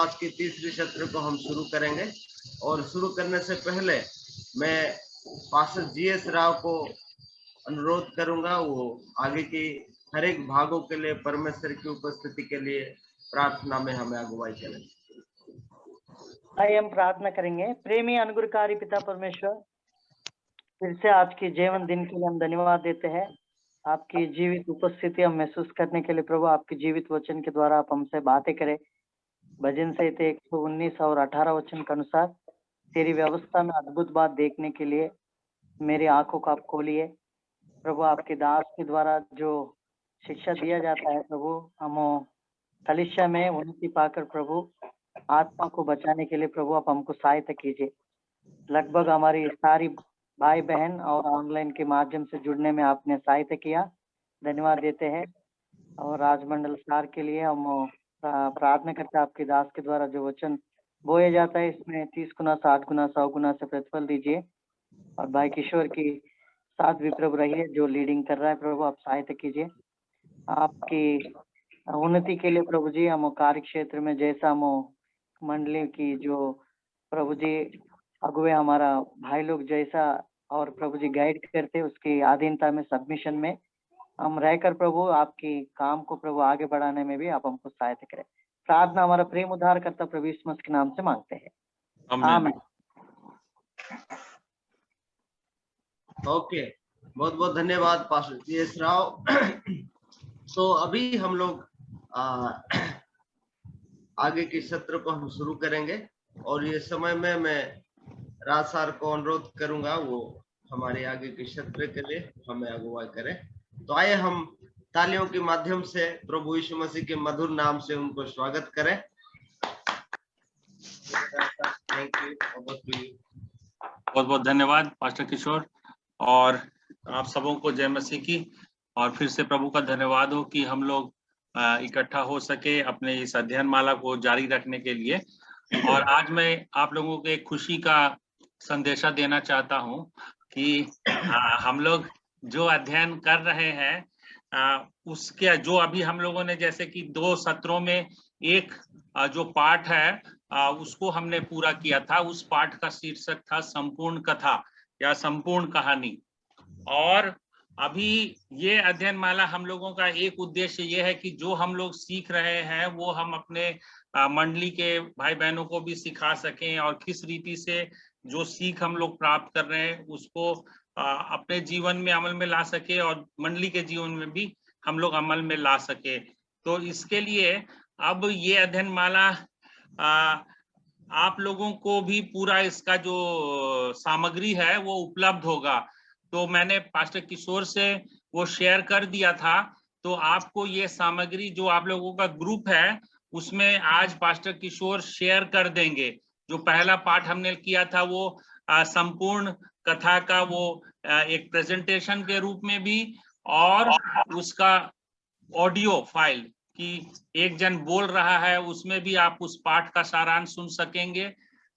आज की तीसरी सत्र को हम शुरू करेंगे और शुरू करने से पहले मैं पास्टर जीएस राव को अनुरोध करूंगा वो आगे की हर एक भागों के लिए परमेश्वर की उपस्थिति के लिए प्रार्थना में हमें अगुवाई करें। आइए हम प्रार्थना करेंगे। प्रेमी अनुग्रहकारी पिता परमेश्वर, फिर से आज के जीवन दिन के लिए हम धन्यवाद देते हैं। आपकी जीवित उपस्थिति हम महसूस करने के लिए प्रभु, आपके जीवित वचन के द्वारा आप हमसे बातें करें। भजन संहिता 119 और 18 वचन के अनुसार तेरी व्यवस्था में अद्भुत बात देखने के लिए मेरी आंखों को आप खोलिए। प्रभु, आपके दास के द्वारा जो शिक्षा दिया जाता है प्रभु, हम कलिशा में उन्नति पाकर प्रभु आत्मा को बचाने के लिए प्रभु आप हमको सहायता कीजिए। लगभग हमारी सारी भाई बहन और ऑनलाइन के माध्यम से जुड़ने में आपने सहायता किया, धन्यवाद देते हैं। और राजमंडल सार के लिए हम प्रार्थना करते हैं, आपके दास के द्वारा जो वचन बोया जाता है इसमें 30 गुना 60 गुना 100 गुना से प्रतिफल दीजिए। और भाई किशोर की साथ भी प्रभु रहिए, जो लीडिंग कर रहा है प्रभु आप सहायता कीजिए। आपकी उन्नति के लिए प्रभु जी हम कार्य क्षेत्र में जैसा हम मंडली की जो प्रभु जी अगुवे हमारा भाई लोग जैसा और प्रभु जी गाइड करते उसकी अधीनता में सबमिशन में हम रहकर प्रभु आपकी काम को प्रभु आगे बढ़ाने में भी आप हमको सहायता करें। प्रार्थना हमारा प्रेम उद्धार करता प्रभु यीशु मसीह के नाम से मांगते हैं, आमीन। ओके, बहुत बहुत धन्यवाद पास्टर जीएस राव। तो अभी हम लोग आगे की सत्र को हम शुरू करेंगे और ये समय में मैं राज सर को अनुरोध करूंगा वो हमारे आगे की सत्र के लिए हमें अगुवाई करें। तो आइए हम तालियों के माध्यम से प्रभु यीशु मसीह के मधुर नाम से उनको स्वागत करें। थैंक यू, बहुत बहुत धन्यवाद पास्टर किशोर, और आप सबों को जय मसीह की। और फिर से प्रभु का धन्यवाद हो कि हम लोग इकट्ठा हो सके अपने इस अध्ययन माला को जारी रखने के लिए। और आज मैं आप लोगों को एक खुशी का संदेशा देना चाहता हूं कि हम लोग जो अध्ययन कर रहे हैं उसके जो अभी हम लोगों ने जैसे कि 2 सत्रों में एक जो पाठ है उसको हमने पूरा किया था। उस पाठ का शीर्षक था संपूर्ण कथा या संपूर्ण कहानी। और अभी ये अध्ययन माला हम लोगों का एक उद्देश्य ये है कि जो हम लोग सीख रहे हैं वो हम अपने मंडली के भाई बहनों को भी सिखा सकें, और किस रीति से जो सीख हम लोग प्राप्त कर रहे हैं उसको अपने जीवन में अमल में ला सके और मंडली के जीवन में भी हम लोग अमल में ला सके। तो इसके लिए अब ये अध्ययन माला आप लोगों को भी पूरा इसका जो सामग्री है वो उपलब्ध होगा। तो मैंने पास्टर किशोर से वो शेयर कर दिया था, तो आपको ये सामग्री जो आप लोगों का ग्रुप है उसमें आज पास्टर किशोर शेयर कर देंगे। जो पहला पाठ हमने किया था वो संपूर्ण कथा का वो एक प्रेजेंटेशन के रूप में भी, और उसका ऑडियो फाइल कि एक जन बोल रहा है उसमें भी आप उस पाठ का सारांश सुन सकेंगे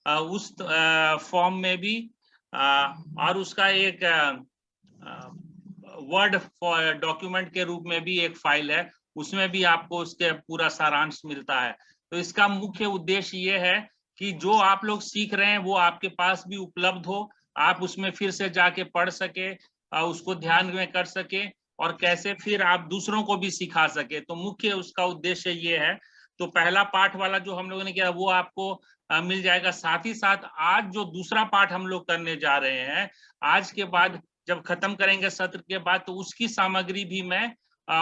उस फॉर्म में भी, और उसका एक वर्ड डॉक्यूमेंट के रूप में भी एक फाइल है, उसमें भी आपको उसके पूरा सारांश मिलता है। तो इसका मुख्य उद्देश्य ये है कि जो आप लोग सीख रहे हैं वो आपके पास भी उपलब्ध हो, आप उसमें फिर से जाके पढ़ सके, उसको ध्यान में कर सके और कैसे फिर आप दूसरों को भी सिखा सके। तो मुख्य उसका उद्देश्य ये है। तो पहला पाठ वाला जो हम लोगों ने किया वो आपको मिल जाएगा। साथ ही साथ आज जो दूसरा पाठ हम लोग करने जा रहे हैं, आज के बाद जब खत्म करेंगे सत्र के बाद, तो उसकी सामग्री भी मैं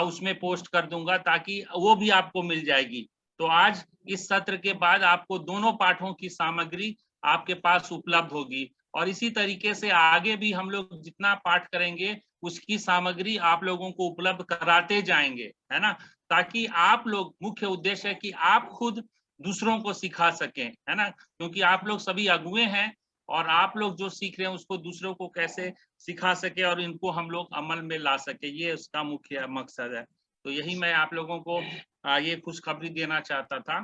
उसमें पोस्ट कर दूंगा ताकि वो भी आपको मिल जाएगी। तो आज इस सत्र के बाद आपको दोनों पाठों की सामग्री आपके पास उपलब्ध होगी, और इसी तरीके से आगे भी हम लोग जितना पाठ करेंगे उसकी सामग्री आप लोगों को उपलब्ध कराते जाएंगे, है ना, ताकि आप लोग, मुख्य उद्देश्य है कि आप खुद दूसरों को सिखा सकें, है ना, क्योंकि आप लोग सभी अगुवे हैं और आप लोग जो सीख रहे हैं उसको दूसरों को कैसे सिखा सके और इनको हम लोग अमल में ला सके, ये उसका मुख्य मकसद है। तो यही मैं आप लोगों को ये खुशखबरी देना चाहता था।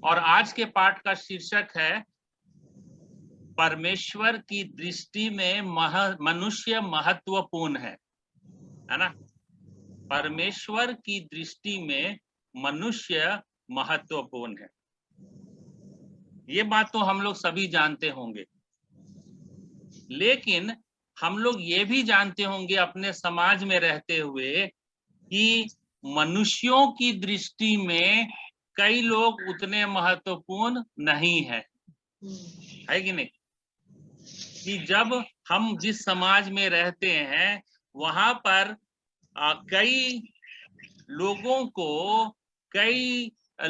और आज के पाठ का शीर्षक है परमेश्वर की दृष्टि में मनुष्य महत्वपूर्ण है ना। परमेश्वर की दृष्टि में मनुष्य महत्वपूर्ण है। ये बात तो हम लोग सभी जानते होंगे, लेकिन हम लोग ये भी जानते होंगे अपने समाज में रहते हुए कि मनुष्यों की दृष्टि में कई लोग उतने महत्वपूर्ण नहीं है कि नहीं? कि जब हम जिस समाज में रहते हैं वहां पर कई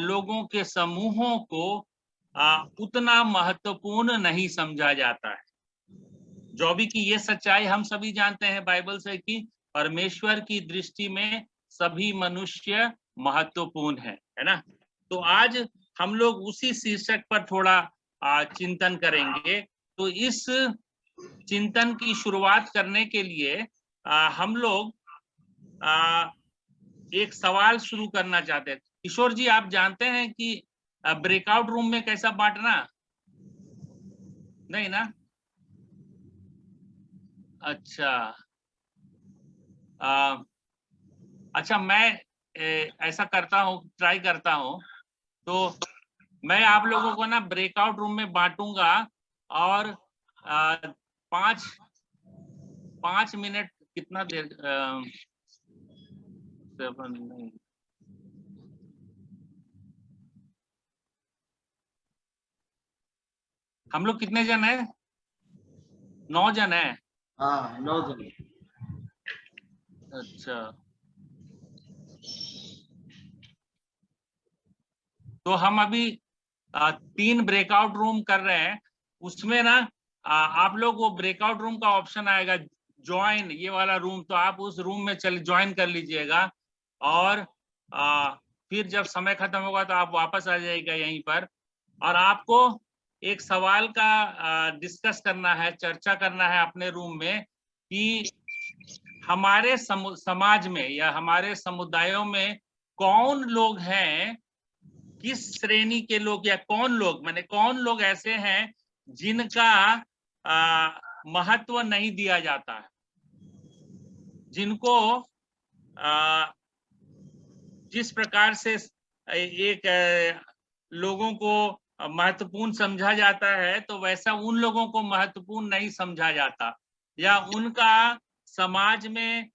लोगों के समूहों को उतना महत्वपूर्ण नहीं समझा जाता है। जो भी कि ये सच्चाई हम सभी जानते हैं बाइबल से कि परमेश्वर की दृष्टि में सभी मनुष्य महत्वपूर्ण है ना? तो आज हम लोग उसी शीर्षक पर थोड़ा चिंतन करेंगे। तो इस चिंतन की शुरुआत करने के लिए हम लोग एक सवाल शुरू करना चाहते हैं। किशोर जी, आप जानते हैं कि ब्रेकआउट रूम में कैसा बांटना? नहीं ना? अच्छा, अच्छा, मैं ऐसा करता हूँ, ट्राई करता हूँ। तो मैं आप लोगों को ना ब्रेकआउट रूम में बांटूंगा और 5 मिनट कितना देर 7 नहीं, हम लोग कितने जन है? 9 जन है। हाँ, 9 जन। अच्छा, तो हम अभी 3 ब्रेकआउट रूम कर रहे हैं। उसमें ना आप लोग वो ब्रेकआउट रूम का ऑप्शन आएगा ज्वाइन, ये वाला रूम, तो आप उस रूम में चल ज्वाइन कर लीजिएगा और फिर जब समय खत्म होगा तो आप वापस आ जाइएगा यहीं पर। और आपको एक सवाल का डिस्कस करना है, चर्चा करना है अपने रूम में कि हमारे समाज में या हमारे समुदायों में कौन लोग हैं, किस श्रेणी के लोग या कौन लोग ऐसे हैं जिनका महत्व नहीं दिया जाता है, जिनको जिस प्रकार से एक लोगों को महत्वपूर्ण समझा जाता है तो वैसा उन लोगों को महत्वपूर्ण नहीं समझा जाता, या उनका समाज में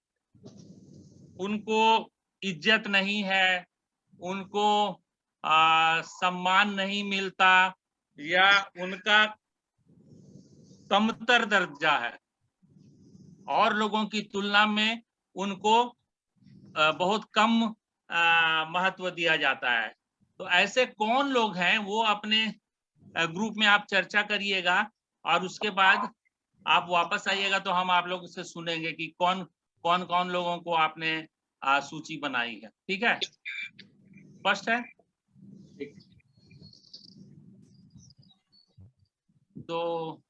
उनको इज्जत नहीं है, उनको सम्मान नहीं मिलता, या उनका कमतर दर्जा है, और लोगों की तुलना में उनको बहुत कम महत्व दिया जाता है। तो ऐसे कौन लोग हैं वो अपने ग्रुप में आप चर्चा करिएगा और उसके बाद आप वापस आइएगा तो हम आप लोगों से सुनेंगे कि कौन कौन लोगों को आपने सूची बनाई है। ठीक है, स्पष्ट है? तो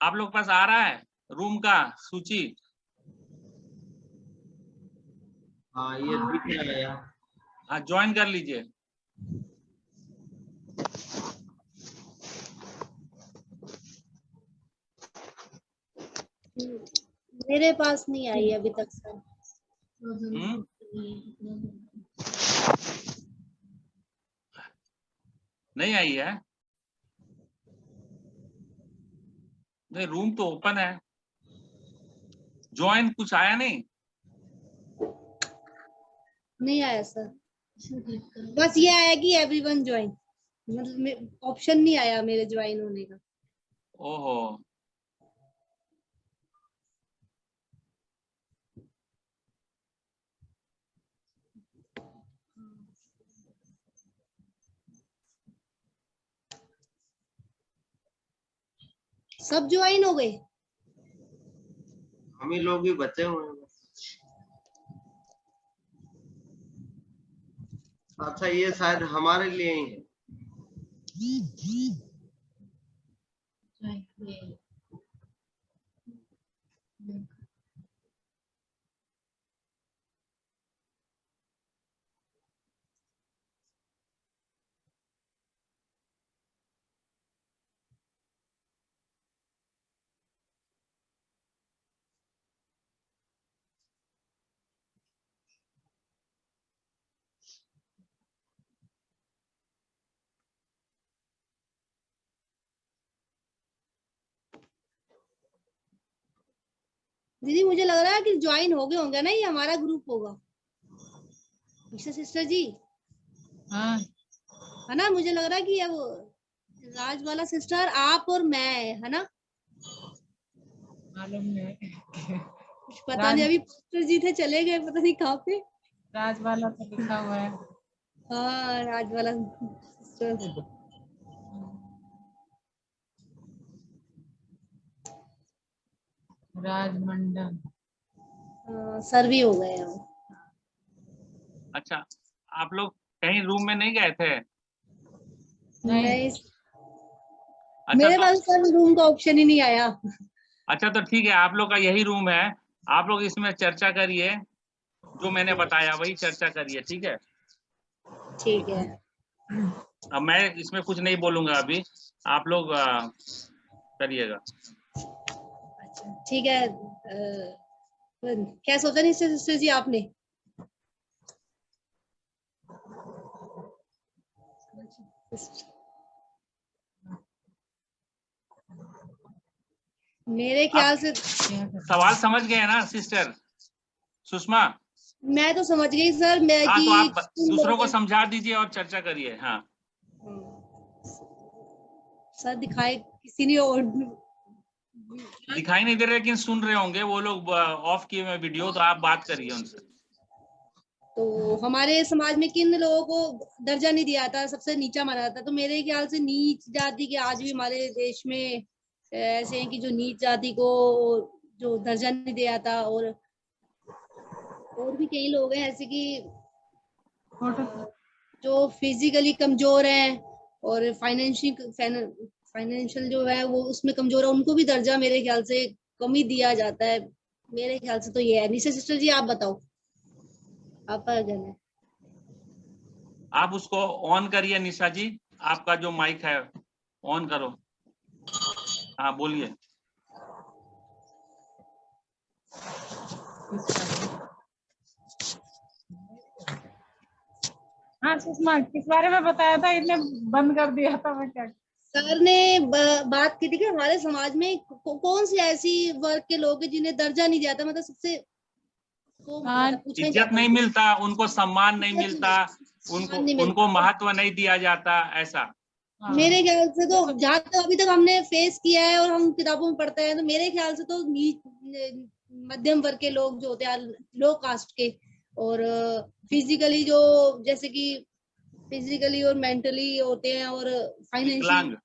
आप लोग पास आ रहा है रूम का सूची? हाँ, ये दिख रहा है। हाँ, ज्वाइन कर लीजिए। मेरे पास नहीं आई अभी तक सर। नहीं आई है? नहीं, रूम तो ओपन है, ज्वाइन कुछ आया नहीं? नहीं आया सर, बस ये आया कि एवरीवन ज्वाइन, मतलब ऑप्शन नहीं आया मेरे ज्वाइन होने का। ओहो, सब ज्वाइन हो गए? हम ही लोग ही बचे हुए हैं। अच्छा, ये शायद हमारे लिए ही है। दीदी मुझे लग रहा है कि ज्वाइन हो गए होंगे ना, ये हमारा ग्रुप होगा सिस्टर जी, हाँ है ना? मुझे लग रहा है कि अब राज वाला सिस्टर आप और मैं, है ना? मालूम नहीं। कुछ पता नहीं, अभी सिस्टर जी थे चले गए, पता नहीं कहाँ पे। राज वाला तो लिखा हुआ है। हाँ राज वाला सिस्टर। राजमंडल। सर भी हो गए हैं। अच्छा, आप लोग कहीं रूम में नहीं गए थे? नहीं अच्छा मेरे तो, पास सर रूम का ऑप्शन ही नहीं आया। अच्छा तो ठीक है, आप लोग का यही रूम है, आप लोग इसमें चर्चा करिए, जो मैंने बताया वही चर्चा करिए, ठीक है? ठीक है। अब मैं इसमें कुछ नहीं बोलूंगा अभी, आप लोग करिएगा। ठीक है। क्या सोचा नहीं सिस्टर जी आपने? मेरे ख्याल से सवाल समझ गए ना सिस्टर सुषमा? मैं तो समझ गई सर, मैं हाँ, कि तो आप दूसरों को समझा दीजिए और चर्चा करिए। हाँ सर दिखाए किसी ने और दिखाई नहीं दे रहे लेकिन सुन रहे होंगे वो लोग, ऑफ किए हुए वीडियो, तो आप बात करिए उनसे। तो हमारे समाज में किन लोगों को दर्जा नहीं दिया था, सबसे नीचा माना जाता, तो मेरे ख्याल से नीच जाति के आज भी हमारे देश में ऐसे हैं कि जो नीच जाति को जो दर्जा नहीं दिया था, और भी कई लोग हैं ऐसे कि जो फिजिकली कमजोर हैं और फाइनेंशियल जो है वो उसमें कमजोर है, उनको भी दर्जा मेरे ख्याल से कम ही दिया जाता है। मेरे ख्याल से तो ये है। निशा सिस्टर जी आप बताओ, आपका कहना है? आप उसको ऑन करिए निशा जी, आपका जो माइक है ऑन करो। हाँ बोलिए। हाँ सुषमा, किस बारे में बताया था? इतने बंद कर दिया था मैं क्या। सर ने बात की थी कि हमारे समाज में कौन सी ऐसी वर्ग के लोग हैं जिन्हें दर्जा नहीं दिया था, मतलब सबसे इज्जत नहीं मिलता, उनको सम्मान नहीं मिलता, उनको महत्व नहीं दिया जाता, ऐसा। मेरे ख्याल से तो जहाँ तक अभी तक हमने फेस किया है और हम किताबों में पढ़ते हैं, तो मेरे ख्याल से तो मध्यम वर्ग के लोग जो होते हैं, लो कास्ट के, और फिजिकली जो जैसे कि फिजिकली और मेंटली होते हैं, और फाइनेंशियल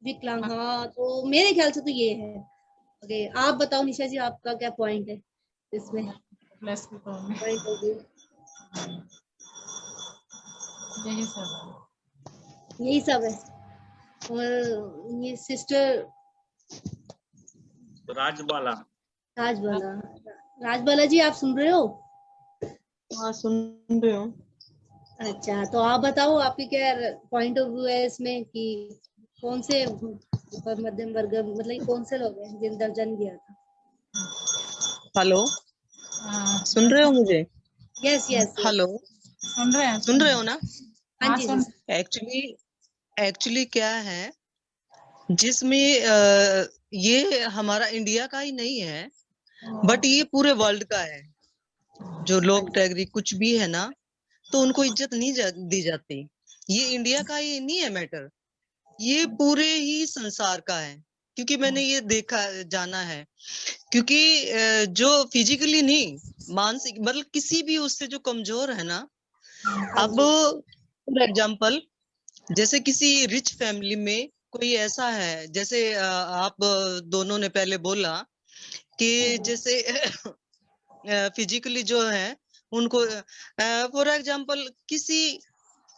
विकलांग। हाँ तो मेरे ख्याल से तो ये है। ओके आप बताओ निशा जी, आपका क्या पॉइंट है इसमें? प्लस यही सब है। और ये सिस्टर राजबाला जी आप सुन रहे हो? हाँ सुन रहे हो। अच्छा तो आप बताओ, आपकी क्या पॉइंट ऑफ व्यू है इसमें कि कौन से मध्यम वर्ग, मतलब कौन से लोग हैं जिन दर्जा नहीं दिया था? हेलो सुन रहे हो मुझे? यस यस हेलो सुन रहे हो ना? हाँ जी। एक्चुअली क्या है, जिसमें ये हमारा इंडिया का ही नहीं है, बट ये पूरे वर्ल्ड का है। जो लोग टैगरी कुछ भी है ना, तो उनको इज्जत नहीं दी जाती। ये इंडिया का ही नहीं है मैटर, ये पूरे ही संसार का है। क्योंकि मैंने ये देखा जाना है, क्योंकि जो फिजिकली नहीं, मानसिक, मतलब किसी भी उससे जो कमजोर है ना, अब फॉर एग्जाम्पल जैसे किसी रिच फैमिली में कोई ऐसा है, जैसे आप दोनों ने पहले बोला कि जैसे फिजिकली जो है उनको, फॉर एग्जाम्पल किसी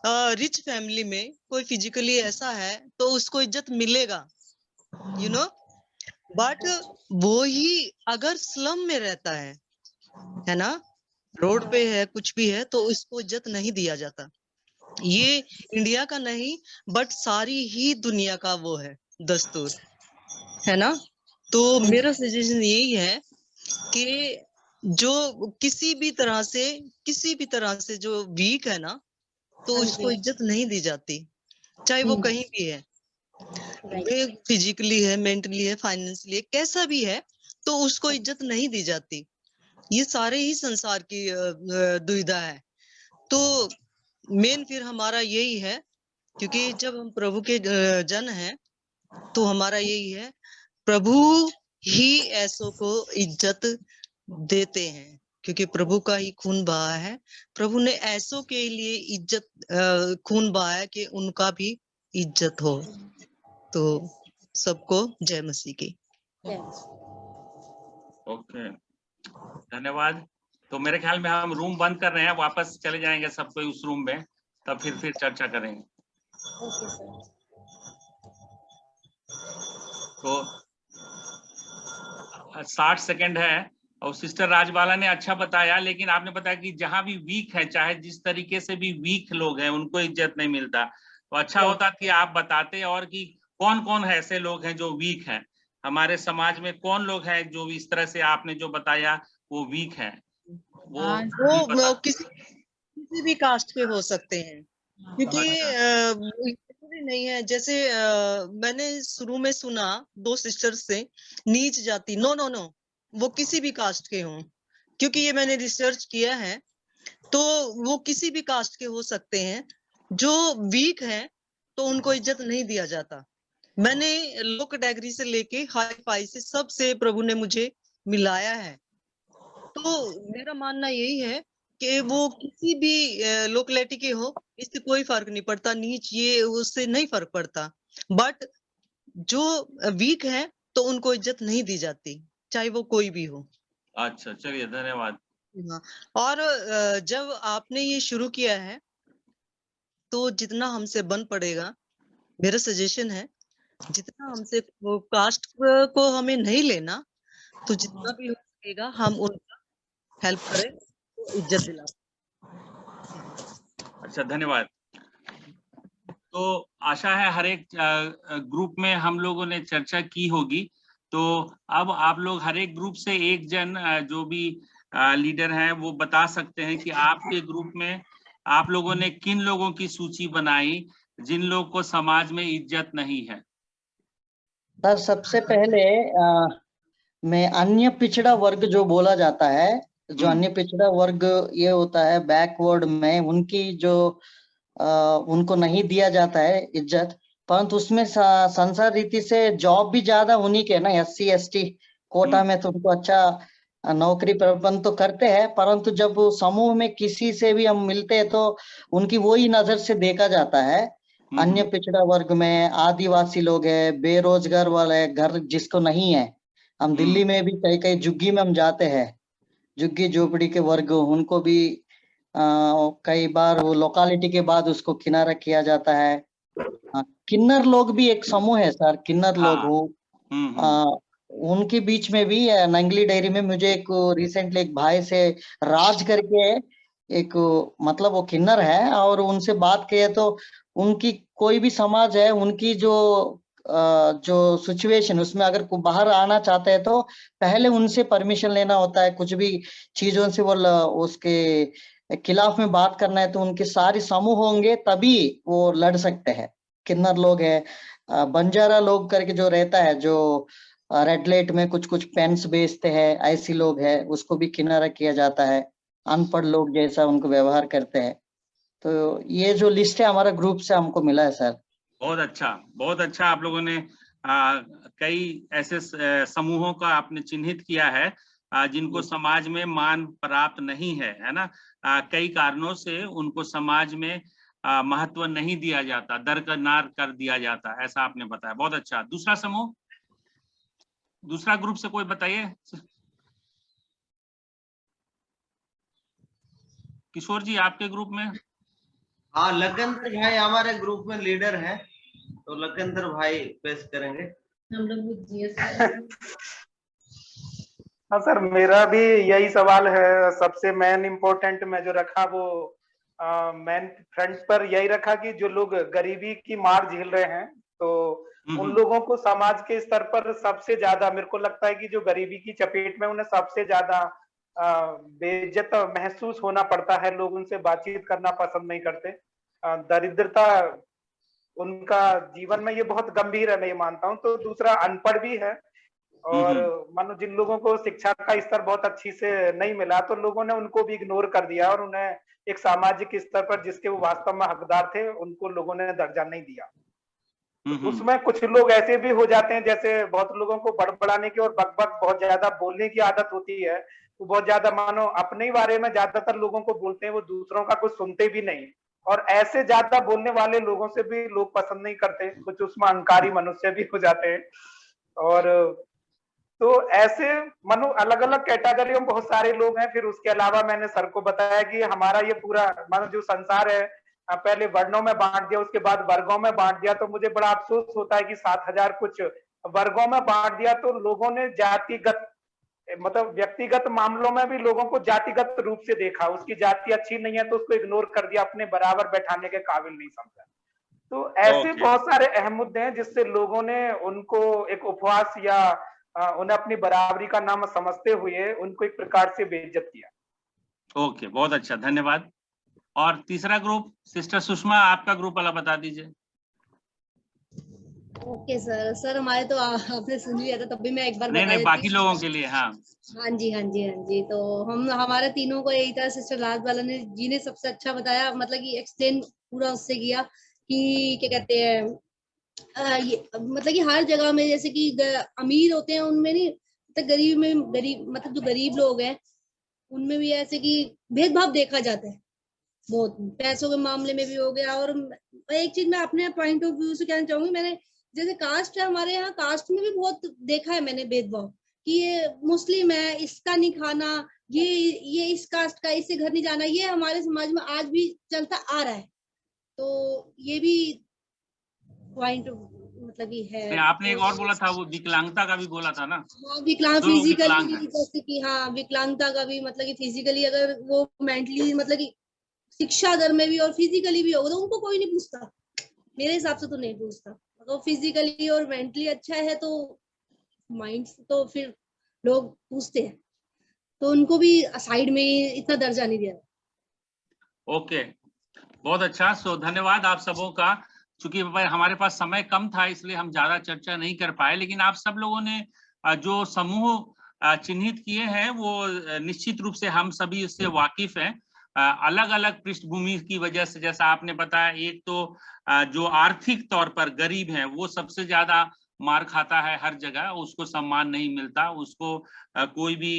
रिच फैमिली में कोई फिजिकली ऐसा है तो उसको इज्जत मिलेगा, यू नो। बट वो ही अगर स्लम में रहता है ना, रोड पे है, कुछ भी है, तो उसको इज्जत नहीं दिया जाता। ये इंडिया का नहीं, बट सारी ही दुनिया का वो है दस्तूर, है ना। तो मेरा सजेशन यही है कि जो किसी भी तरह से जो वीक है ना, तो उसको इज्जत नहीं दी जाती, चाहे वो कहीं भी है, वे फिजिकली है, मेंटली है, फाइनेंशियली है, कैसा भी है, तो उसको इज्जत नहीं दी जाती। ये सारे ही संसार की दुविधा है। तो मेन फिर हमारा यही है, क्योंकि जब हम प्रभु के जन हैं तो हमारा यही है, प्रभु ही ऐसों को इज्जत देते हैं, क्योंकि प्रभु का ही खून बहा है। प्रभु ने ऐसों के लिए इज्जत खून बहा है कि उनका भी इज्जत हो। तो सबको जय मसीह की। ओके, धन्यवाद। तो मेरे ख्याल में हम रूम बंद कर रहे हैं, वापस चले जाएंगे सब कोई उस रूम में, तब फिर चर्चा करेंगे। तो 60 सेकंड है, और सिस्टर राजबाला ने अच्छा बताया, लेकिन आपने बताया कि जहां भी वीक है, चाहे जिस तरीके से भी वीक लोग हैं, उनको इज्जत नहीं मिलता। तो अच्छा होता कि आप बताते और कि कौन कौन है ऐसे लोग हैं जो वीक हैं हमारे समाज में, कौन लोग हैं जो इस तरह से आपने जो बताया वो वीक है, वो किसी भी कास्ट के हो सकते हैं, क्योंकि जरूरी नहीं है। जैसे मैंने शुरू में सुना 2 सिस्टर्स से नीच जाति, नो, वो किसी भी कास्ट के हों, क्योंकि ये मैंने रिसर्च किया है। तो वो किसी भी कास्ट के हो सकते हैं। जो वीक हैं तो उनको इज्जत नहीं दिया जाता। मैंने लो कैटेगरी से लेके हाई फाई से सबसे प्रभु ने मुझे मिलाया है। तो मेरा मानना यही है कि वो किसी भी लोकेलिटी के हो, इससे कोई फर्क नहीं पड़ता, नीच ये उससे नहीं फर्क पड़ता। बट जो वीक है तो उनको इज्जत नहीं दी जाती, चाहे वो कोई भी हो। अच्छा, चलिए, धन्यवाद। हाँ, और जब आपने ये शुरू किया है तो जितना हमसे बन पड़ेगा, मेरा सजेशन है, जितना हमसे कास्ट को हमें नहीं लेना, तो जितना भी हो सकेगा हम उनका हेल्प करें, तो इज्जत दिला। अच्छा, धन्यवाद। तो आशा है हर एक ग्रुप में हम लोगों ने चर्चा की होगी। तो अब आप लोग हर एक ग्रुप से एक जन जो भी लीडर हैं वो बता सकते हैं कि आपके ग्रुप में आप लोगों ने किन लोगों की सूची बनाई जिन लोग को समाज में इज्जत नहीं है। सर सबसे पहले मैं अन्य पिछड़ा वर्ग जो बोला जाता है, जो अन्य पिछड़ा वर्ग ये होता है बैकवर्ड में, उनकी जो उनको नहीं दिया जाता है इज्जत, परंतु उसमें संसार रीति से जॉब भी ज्यादा उन्हीं के ना, SC ST कोटा में, तो उनको अच्छा नौकरी प्रबंध तो करते हैं, परंतु जब समूह में किसी से भी हम मिलते हैं तो उनकी वही नजर से देखा जाता है। अन्य पिछड़ा वर्ग में आदिवासी लोग है, बेरोजगार वाले, घर जिसको नहीं है। हम दिल्ली में भी कई कई झुग्गी में हम जाते हैं, झुग्गी झोपड़ी के वर्ग, उनको भी कई बार वो लोकालिटी के बाद उसको किनारा किया जाता है। किन्नर लोग भी एक समूह है सर, किन्नर लोग हो, उनके बीच में भी नंगली डायरी में मुझे एक रिसेंटली एक भाई से राज करके एक, मतलब वो किन्नर है, और उनसे बात किए तो उनकी कोई भी समाज है, उनकी जो सिचुएशन उसमें अगर को बाहर आना चाहते हैं तो पहले उनसे परमिशन लेना होता है, कुछ भी चीजों से वो उसके खिलाफ में बात करना है तो उनके सारे समूह होंगे तभी वो लड़ सकते हैं। किन्नर लोग है, बंजारा लोग करके जो रहता है, जो रेड लाइट में कुछ कुछ पेन्स बेचते हैं, ऐसी लोग है, उसको भी किनारा किया जाता है। अनपढ़ लोग जैसा उनको व्यवहार करते हैं। तो ये जो लिस्ट है हमारा ग्रुप से हमको मिला है सर। बहुत अच्छा आप लोगों ने कई ऐसे समूहों का आपने चिन्हित किया है जिनको समाज में मान प्राप्त नहीं है ना, कई कारणों से उनको समाज में महत्व नहीं दिया जाता, दरकिनार कर दिया जाता, ऐसा आपने बताया। बहुत अच्छा। दूसरा समूह, दूसरा ग्रुप से कोई बताइए। किशोर जी, आपके ग्रुप में? हाँ, लखनदर भाई हमारे ग्रुप में लीडर है, तो लखनदर भाई पेश करेंगे। हाँ सर, मेरा भी यही सवाल है। सबसे मेन इम्पोर्टेंट मैं जो रखा वो मेन फ्रंट पर यही रखा कि जो लोग गरीबी की मार झेल रहे हैं, तो उन लोगों को समाज के स्तर पर सबसे ज्यादा मेरे को लगता है कि जो गरीबी की चपेट में उन्हें सबसे ज्यादा बेइज्जत महसूस होना पड़ता है। लोग उनसे बातचीत करना पसंद नहीं करते। दरिद्रता उनका जीवन में ये बहुत गंभीर है, मैं ये मानता हूँ। तो दूसरा अनपढ़ भी है, और मानो जिन लोगों को शिक्षा का स्तर बहुत अच्छी से नहीं मिला तो लोगों ने उनको भी इग्नोर कर दिया और उन्हें एक सामाजिक स्तर पर जिसके वो वास्तव में हकदार थे उनको लोगों ने दर्जा नहीं दिया। तो उसमें कुछ लोग ऐसे भी हो जाते हैं, जैसे बहुत लोगों को बड़बड़ाने की और बकबक बहुत ज्यादा बोलने की आदत होती है, वो बहुत ज्यादा मानो अपने ही बारे में ज्यादातर लोगों को बोलते हैं, वो दूसरों का कुछ सुनते भी नहीं। और ऐसे ज्यादा बोलने वाले लोगों से भी लोग पसंद नहीं करते, कुछ उसमें अहंकारी मनुष्य भी हो जाते हैं। और तो ऐसे मानो अलग अलग कैटेगरी में बहुत सारे लोग हैं। फिर उसके अलावा मैंने सर को बताया कि हमारा ये पूरा मानो जो संसार है पहले वर्णों में बांट दिया, उसके बाद वर्गों में बांट दिया। तो मुझे बड़ा अफसोस होता है कि 7000 कुछ वर्गों में बांट दिया तो लोगों ने जातिगत मतलब व्यक्तिगत मामलों में भी लोगों को जातिगत रूप से देखा, उसकी जाति अच्छी नहीं है तो उसको इग्नोर कर दिया, अपने बराबर बैठाने के काबिल नहीं समझा। तो ऐसे बहुत सारे अहम मुद्दे हैं जिससे लोगों ने उनको एक उपहास या उन्हें अपनी बराबरी का नाम समझते हुए उनको एक प्रकार से बेइज्जत किया। ओके, बहुत अच्छा, धन्यवाद। और तीसरा ग्रुप सिस्टर सुषमा, आपका ग्रुप वाला बता दीजिए। ओके सर हमारे तो आपने सुन लिया था, तब भी मैं एक बार नहीं, बाकी लोगों के लिए। हाँ जी। तो हम हमारे तीनों को यही तरह सिस्टर राजबाला जी ने सबसे अच्छा बताया, मतलब कि एक्सप्लेन पूरा उससे किया कि क्या कहते हैं मतलब कि हर जगह में जैसे कि अमीर होते हैं उनमें नहीं, तो गरीब में गरीब मतलब जो गरीब लोग हैं उनमें भी ऐसे कि भेदभाव देखा जाता है, बहुत पैसों के मामले में भी हो गया। और एक चीज मैं अपने पॉइंट ऑफ व्यू से कहना चाहूंगी, मैंने जैसे कास्ट है हमारे यहाँ, कास्ट में भी बहुत देखा है मैंने भेदभाव कि ये मुस्लिम है इसका नहीं खाना, ये इस कास्ट का इससे घर नहीं जाना, ये हमारे समाज में आज भी चलता आ रहा है। तो ये भी पॉइंट मतलब ये है। आपने एक और बोला था, वो विकलांगता का भी बोला था ना? हाँ, विकलांग फिजिकली, जैसे कि हाँ विकलांगता का भी मतलब कि फिजिकली अगर वो मेंटली मतलब कि शिक्षा दर में भी और फिजिकली भी होगा तो उनको कोई नहीं पूछता, मेरे हिसाब से तो नहीं पूछता। तो फिजिकली और मेंटली अच्छा है तो माइंड तो फिर लोग पूछते हैं, तो उनको भी साइड में इतना दर्जा नहीं दिया। ओके, बहुत अच्छा। सो धन्यवाद आप सबों का। चूंकि हमारे पास समय कम था इसलिए हम ज्यादा चर्चा नहीं कर पाए, लेकिन आप सब लोगों ने जो समूह चिन्हित किए हैं वो निश्चित रूप से हम सभी इससे वाकिफ हैं। अलग अलग पृष्ठभूमि की वजह से, जैसा आपने बताया, एक तो जो आर्थिक तौर पर गरीब है वो सबसे ज्यादा मार खाता है हर जगह, उसको सम्मान नहीं मिलता, उसको कोई भी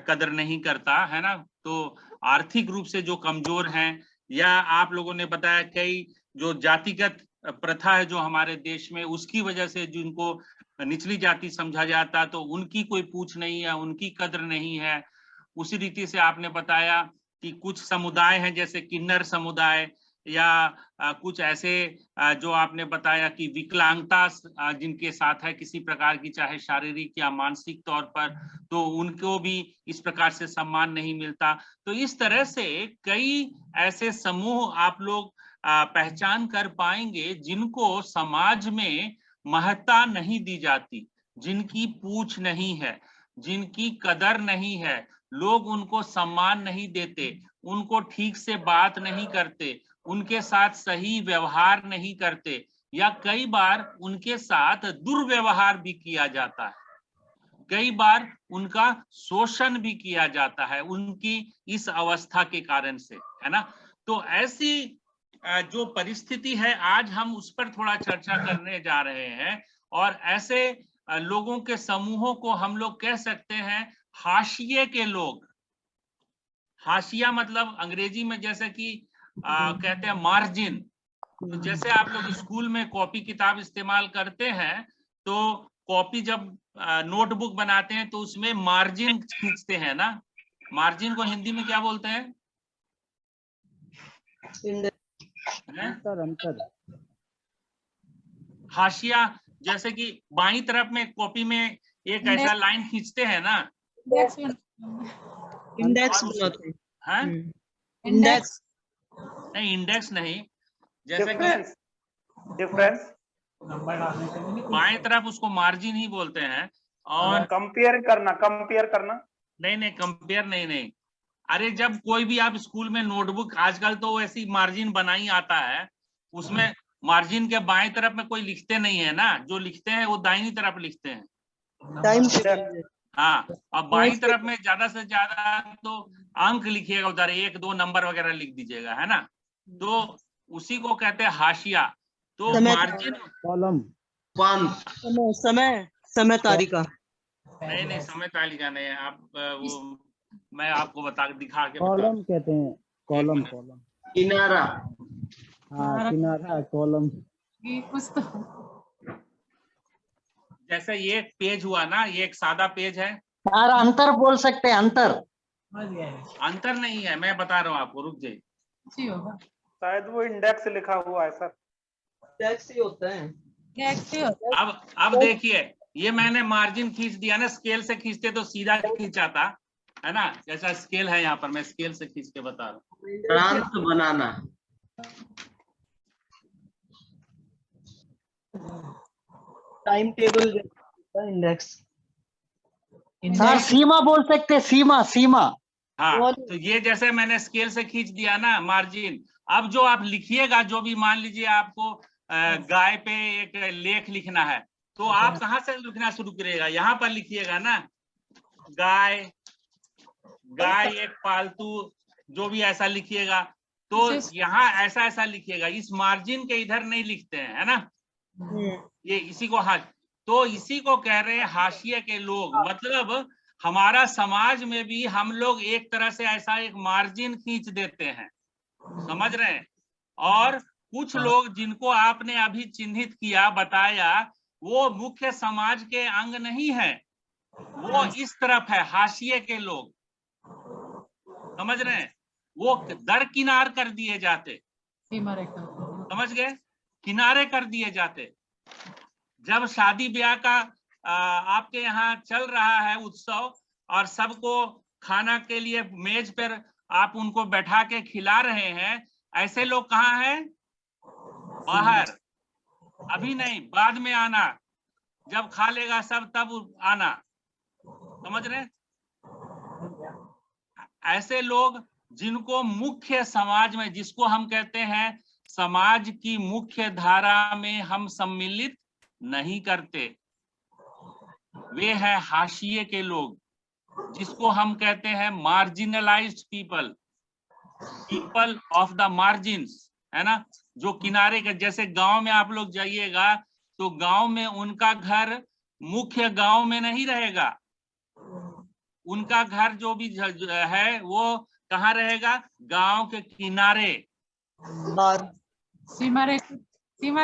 कदर नहीं करता है ना। तो आर्थिक रूप से जो कमजोर हैं, या आप लोगों ने बताया कई जो जातिगत प्रथा है जो हमारे देश में, उसकी वजह से जिनको निचली जाति समझा जाता तो उनकी कोई पूछ नहीं है, उनकी कद्र नहीं है। उसी रीति से आपने बताया कि कुछ समुदाय हैं जैसे किन्नर समुदाय, या कुछ ऐसे जो आपने बताया कि विकलांगता जिनके साथ है किसी प्रकार की, चाहे शारीरिक या मानसिक तौर पर, तो उनको भी इस प्रकार से सम्मान नहीं मिलता। तो इस तरह से कई ऐसे समूह आप लोग पहचान कर पाएंगे जिनको समाज में महत्ता नहीं दी जाती, जिनकी पूछ नहीं है, जिनकी कदर नहीं है, लोग उनको सम्मान नहीं देते, उनको ठीक से बात नहीं करते, उनके साथ सही व्यवहार नहीं करते, या कई बार उनके साथ दुर्व्यवहार भी किया जाता है, कई बार उनका शोषण भी किया जाता है उनकी इस अवस्था के कारण से, है ना। तो ऐसी जो परिस्थिति है आज हम उस पर थोड़ा चर्चा करने जा रहे हैं। और ऐसे लोगों के समूहों को हम लोग कह सकते हैं हाशिए के लोग। हाशिया मतलब अंग्रेजी में जैसे कि कहते हैं मार्जिन। तो जैसे आप लोग स्कूल में कॉपी किताब इस्तेमाल करते हैं, तो कॉपी जब नोटबुक बनाते हैं तो उसमें मार्जिन खींचते हैं ना। मार्जिन को हिंदी में क्या बोलते हैं? हाशिया, जैसे कि बाईं तरफ में कॉपी में एक ऐसा लाइन खींचते हैं ना, इंडेक्स है? इंडेक्स नहीं, इंडेक्स नहीं, जैसे कि डिफरेंस बाएं तरफ उसको मार्जिन ही बोलते हैं। और कंपेयर करना नहीं, कंपेयर नहीं। अरे जब कोई भी आप स्कूल में नोटबुक, आजकल तो ऐसी मार्जिन बनाई आता है, उसमें मार्जिन के बाएं तरफ में कोई लिखते नहीं है ना, जो लिखते हैं वो दाहिनी तरफ लिखते हैं। टाइम हाँ, और बाईं तरफ में ज्यादा से ज्यादा तो अंक लिखिएगा, उधर 1 2 नंबर वगैरह लिख दीजिएगा, है ना। तो उसी को कहते हैं हाशिया। तो समय- मार्जिन, कॉलम, पंथ, समय तालिका। नहीं समय तालिका नहीं है। आप वो मैं आपको दिखा के बता कॉलम कहते हैं, कॉलम मिनट। कॉलम। किनारा, हाँ किनारा कॉलम। ये कुछ तो जैसे ये एक पेज हुआ ना, ये एक सादा पेज है, यार अंतर बोल सकते हैं, अंतर। अंतर नहीं है, मैं बता रहा हूँ आपको, रुक जाइए। अच्छी होगा। शायद वो इंडेक्स लिखा हुआ है सर। टैक्स ही होता है। टैक्स ही होता है। अब देखिए, ये मैंने मार्जिन खींच दिया ना, स्केल से खींचते तो सीधा खींचाता, है ना। जैसा स्केल है यहाँ पर, मैं स्केल से खींच के बता रहा हूँ। प्रांत बनाना, टाइम टेबल इंडेक्स। सर सीमा बोल सकते हैं, सीमा सीमा। हाँ, तो ये जैसे मैंने स्केल से खींच दिया ना मार्जिन। अब जो आप लिखिएगा, जो भी मान लीजिए आपको गाय पे एक लेख लिखना है, तो आप कहाँ से लिखना शुरू करिएगा? यहाँ पर लिखिएगा ना, गाय एक पालतू, जो भी ऐसा लिखिएगा। तो यहाँ ऐसा ऐसा लिखिएगा, इस मार्जिन के इधर नहीं लिखते हैं, है ना। ये इसी को तो इसी को कह रहे हैं हाशिए के लोग। मतलब हमारा समाज में भी हम लोग एक तरह से ऐसा एक मार्जिन खींच देते हैं, समझ रहे हैं। और कुछ लोग जिनको आपने अभी चिन्हित किया, बताया, वो मुख्य समाज के अंग नहीं है, वो इस तरफ है, हाशिए के लोग, समझ रहे हैं। वो दरकिनार कर दिए जाते, सीमा रेखा। समझ गए, किनारे कर दिए जाते। जब शादी ब्याह का आपके यहाँ चल रहा है उत्सव, और सबको खाना के लिए मेज पर आप उनको बैठा के खिला रहे हैं, ऐसे लोग कहाँ हैं? बाहर। अभी नहीं, बाद में आना, जब खा लेगा सब तब आना, समझ रहे। ऐसे लोग जिनको मुख्य समाज में, जिसको हम कहते हैं समाज की मुख्य धारा में हम सम्मिलित नहीं करते, वे हैं हाशिए के लोग, जिसको हम कहते हैं marginalised people, people of the margins, है ना। जो किनारे के, जैसे गांव में आप लोग जाइएगा तो गांव में उनका घर मुख्य गांव में नहीं रहेगा, उनका घर जो भी है वो कहाँ रहेगा? गांव के किनारे, सीमा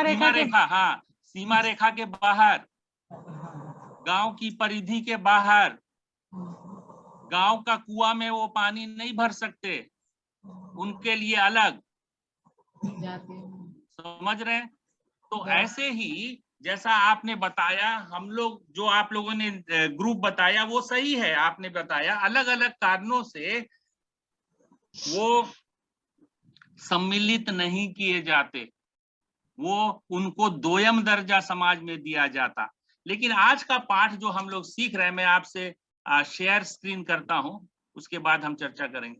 रेखा हाँ, सीमा रेखा के बाहर, गांव की परिधि के बाहर। गांव का कुआं में वो पानी नहीं भर सकते, उनके लिए अलग, समझ रहे हैं। तो ऐसे ही जैसा आपने बताया, हम लोग जो आप लोगों ने ग्रुप बताया वो सही है, आपने बताया अलग अलग कारणों से वो सम्मिलित नहीं किए जाते, वो उनको दोयम दर्जा समाज में दिया जाता। लेकिन आज का पाठ जो हम लोग सीख रहे हैं, मैं आपसे शेयर स्क्रीन करता हूं, उसके बाद हम चर्चा करेंगे।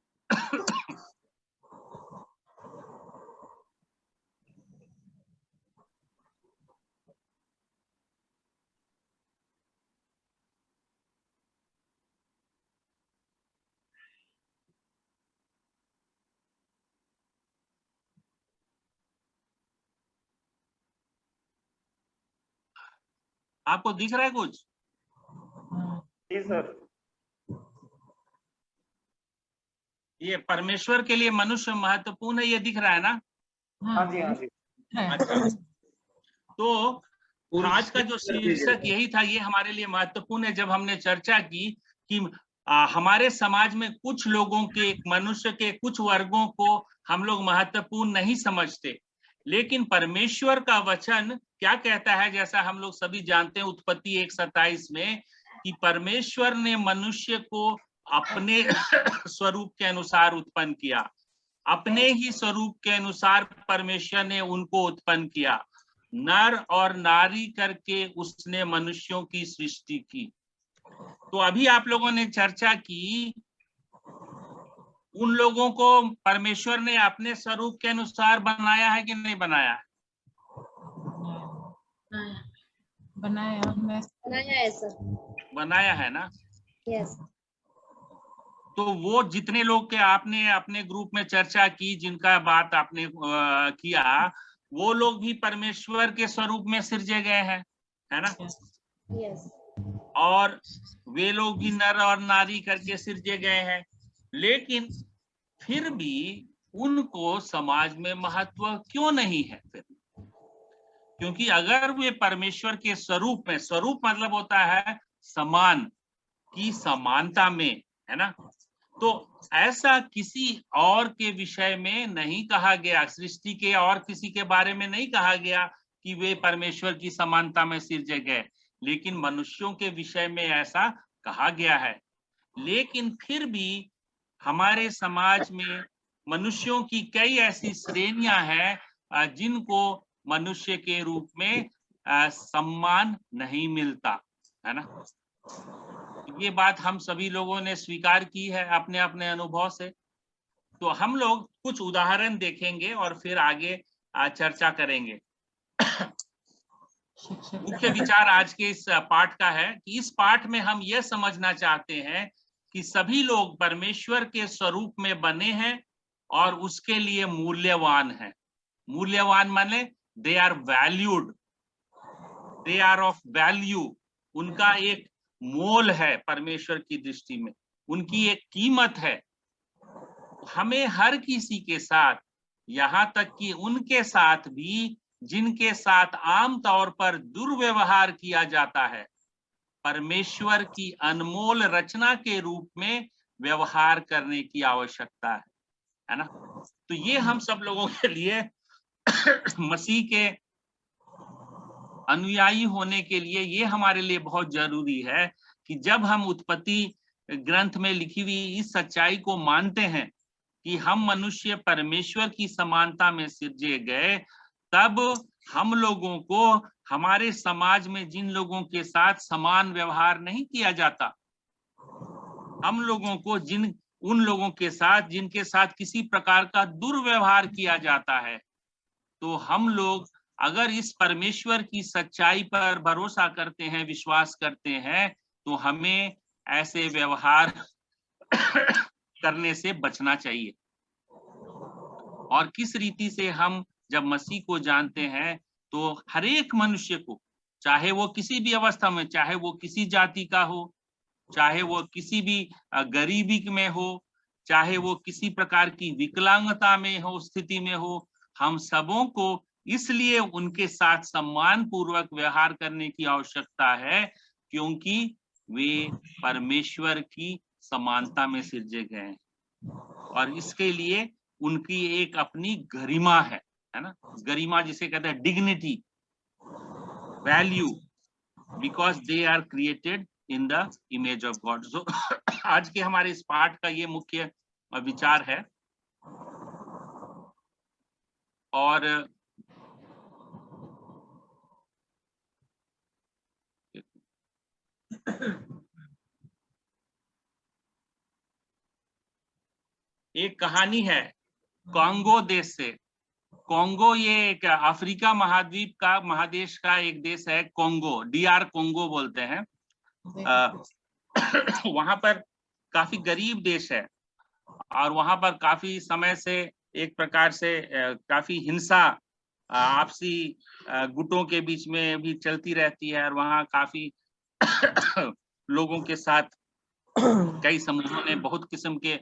आपको दिख रहा है कुछ? जी सर। ये परमेश्वर के लिए मनुष्य महत्वपूर्ण है, ये दिख रहा है ना? हाँ जी हाँ जी। अच्छा, तो आज का जो शीर्षक यही था, ये हमारे लिए महत्वपूर्ण है। जब हमने चर्चा की कि हमारे समाज में कुछ लोगों के, मनुष्य के कुछ वर्गों को हम लोग महत्वपूर्ण नहीं समझते, लेकिन परमेश्वर का वचन क्या कहता है, जैसा हम लोग सभी जानते हैं उत्पत्ति 1:27 में, कि परमेश्वर ने मनुष्य को अपने स्वरूप के अनुसार उत्पन्न किया, अपने ही स्वरूप के अनुसार परमेश्वर ने उनको उत्पन्न किया, नर और नारी करके उसने मनुष्यों की सृष्टि की। तो अभी आप लोगों ने चर्चा की, उन लोगों को परमेश्वर ने अपने स्वरूप के अनुसार बनाया है कि नहीं बनाया है? बनाया है सर। बनाया है ना। यस। तो वो जितने लोग के आपने अपने ग्रुप में चर्चा की, जिनका बात आपने किया, वो लोग भी परमेश्वर के स्वरूप में सृजे गए हैं, है ना। यस। और वे लोग भी नर और नारी करके सृजे गए हैं, लेकिन फिर भी उनको समाज में महत्व क्यों नहीं है फिर? क्योंकि अगर वे परमेश्वर के स्वरूप में, स्वरूप मतलब होता है समान की समानता में, है ना, तो ऐसा किसी और के विषय में नहीं कहा गया, सृष्टि के और किसी के बारे में नहीं कहा गया कि वे परमेश्वर की समानता में सृजे गए, लेकिन मनुष्यों के विषय में ऐसा कहा गया है। लेकिन फिर भी हमारे समाज में मनुष्यों की कई ऐसी श्रेणियां हैं जिनको मनुष्य के रूप में सम्मान नहीं मिलता, है ना। ये बात हम सभी लोगों ने स्वीकार की है अपने अपने अनुभव से। तो हम लोग कुछ उदाहरण देखेंगे और फिर आगे चर्चा करेंगे। मुख्य विचार आज के इस पाठ का है कि इस पाठ में हम यह समझना चाहते हैं कि सभी लोग परमेश्वर के स्वरूप में बने हैं और उसके लिए मूल्यवान हैं। मूल्यवान माने they are valued, they are of value, उनका एक मोल है परमेश्वर की दृष्टि में, उनकी एक कीमत है। हमें हर किसी के साथ, यहाँ तक कि उनके साथ भी जिनके साथ आम तौर पर दुर्व्यवहार किया जाता है, परमेश्वर की अनमोल रचना के रूप में व्यवहार करने की आवश्यकता है ना। तो ये हम सब लोगों के लिए मसीह के अनुयायी होने के लिए ये हमारे लिए बहुत जरूरी है कि जब हम उत्पत्ति ग्रंथ में लिखी हुई इस सच्चाई को मानते हैं कि हम मनुष्य परमेश्वर की समानता में सृजे गए, तब हम लोगों को हमारे समाज में जिन लोगों के साथ समान व्यवहार नहीं किया जाता, हम लोगों को उन लोगों के साथ जिनके साथ किसी प्रकार का दुर्व्यवहार किया जाता है, तो हम लोग अगर इस परमेश्वर की सच्चाई पर भरोसा करते हैं, विश्वास करते हैं, तो हमें ऐसे व्यवहार करने से बचना चाहिए। और किस रीति से हम जब मसीह को जानते हैं तो हर एक मनुष्य को, चाहे वो किसी भी अवस्था में, चाहे वो किसी जाति का हो, चाहे वो किसी भी गरीबी में हो, चाहे वो किसी प्रकार की विकलांगता में हो, स्थिति में हो, हम सबों को इसलिए उनके साथ सम्मान पूर्वक व्यवहार करने की आवश्यकता है क्योंकि वे परमेश्वर की समानता में सृजे गए हैं और इसके लिए उनकी एक अपनी गरिमा है ना। गरिमा जिसे कहते हैं dignity, value, because they are created in the image of god. So आज के हमारे इस पाठ का ये मुख्य विचार है। और एक कहानी है कॉन्गो देश से। कॉन्गो ये एक अफ्रीका महाद्वीप का, महादेश का एक देश है, कॉन्गो, DR कॉन्गो बोलते हैं। वहां पर काफी गरीब देश है और वहां पर काफी समय से एक प्रकार से काफी हिंसा आपसी गुटों के बीच में भी चलती रहती है और वहां काफी लोगों के साथ कई समूहों ने बहुत किस्म के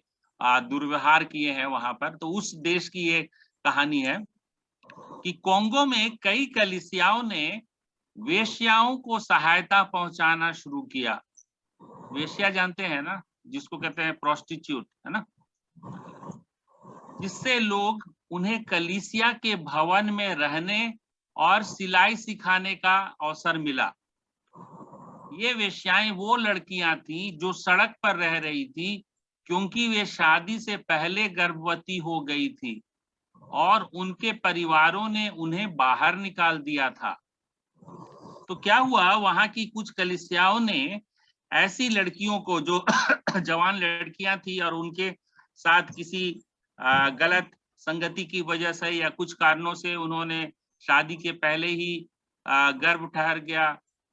दुर्व्यवहार किए हैं वहां पर। तो उस देश की ये कहानी है कि कॉन्गो में कई कलीसियाओं ने वेश्याओं को सहायता पहुंचाना शुरू किया। वेश्या जानते हैं ना, जिसको कहते हैं प्रोस्टिट्यूट, है ना, जिससे लोग उन्हें कलीसिया के भवन में रहने और सिलाई सिखाने का अवसर मिला। ये वेश्याएं वो लड़कियां थी जो सड़क पर रह रही थी क्योंकि वे शादी से पहले गर्भवती हो गई थी और उनके परिवारों ने उन्हें बाहर निकाल दिया था। तो क्या हुआ, वहां की कुछ कलीसियाओं ने ऐसी लड़कियों को जो जवान लड़कियां थी और उनके साथ किसी गलत संगति की वजह से या कुछ कारणों से उन्होंने शादी के पहले ही गर्भ ठहर गया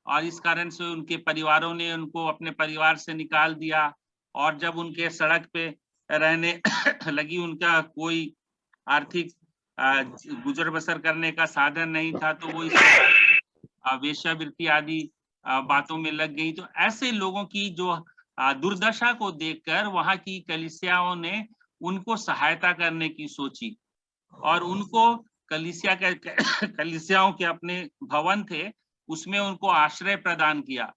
और इस कारण से उनके परिवारों ने उनको अपने परिवार से निकाल दिया, और जब उनके सड़क पे रहने लगी, उनका कोई आर्थिक गुजर बसर करने का साधन नहीं था, तो वो इस प्रकार के वेश्यावृत्ति आदि बातों में लग गई। तो ऐसे लोगों की जो दुर्दशा को देखकर वहां की कलीसियाओं ने उनको सहायता करने की सोची, और उनको कलीसियाओं के अपने भवन थे, उसमें उनको आश्रय प्रदान किया,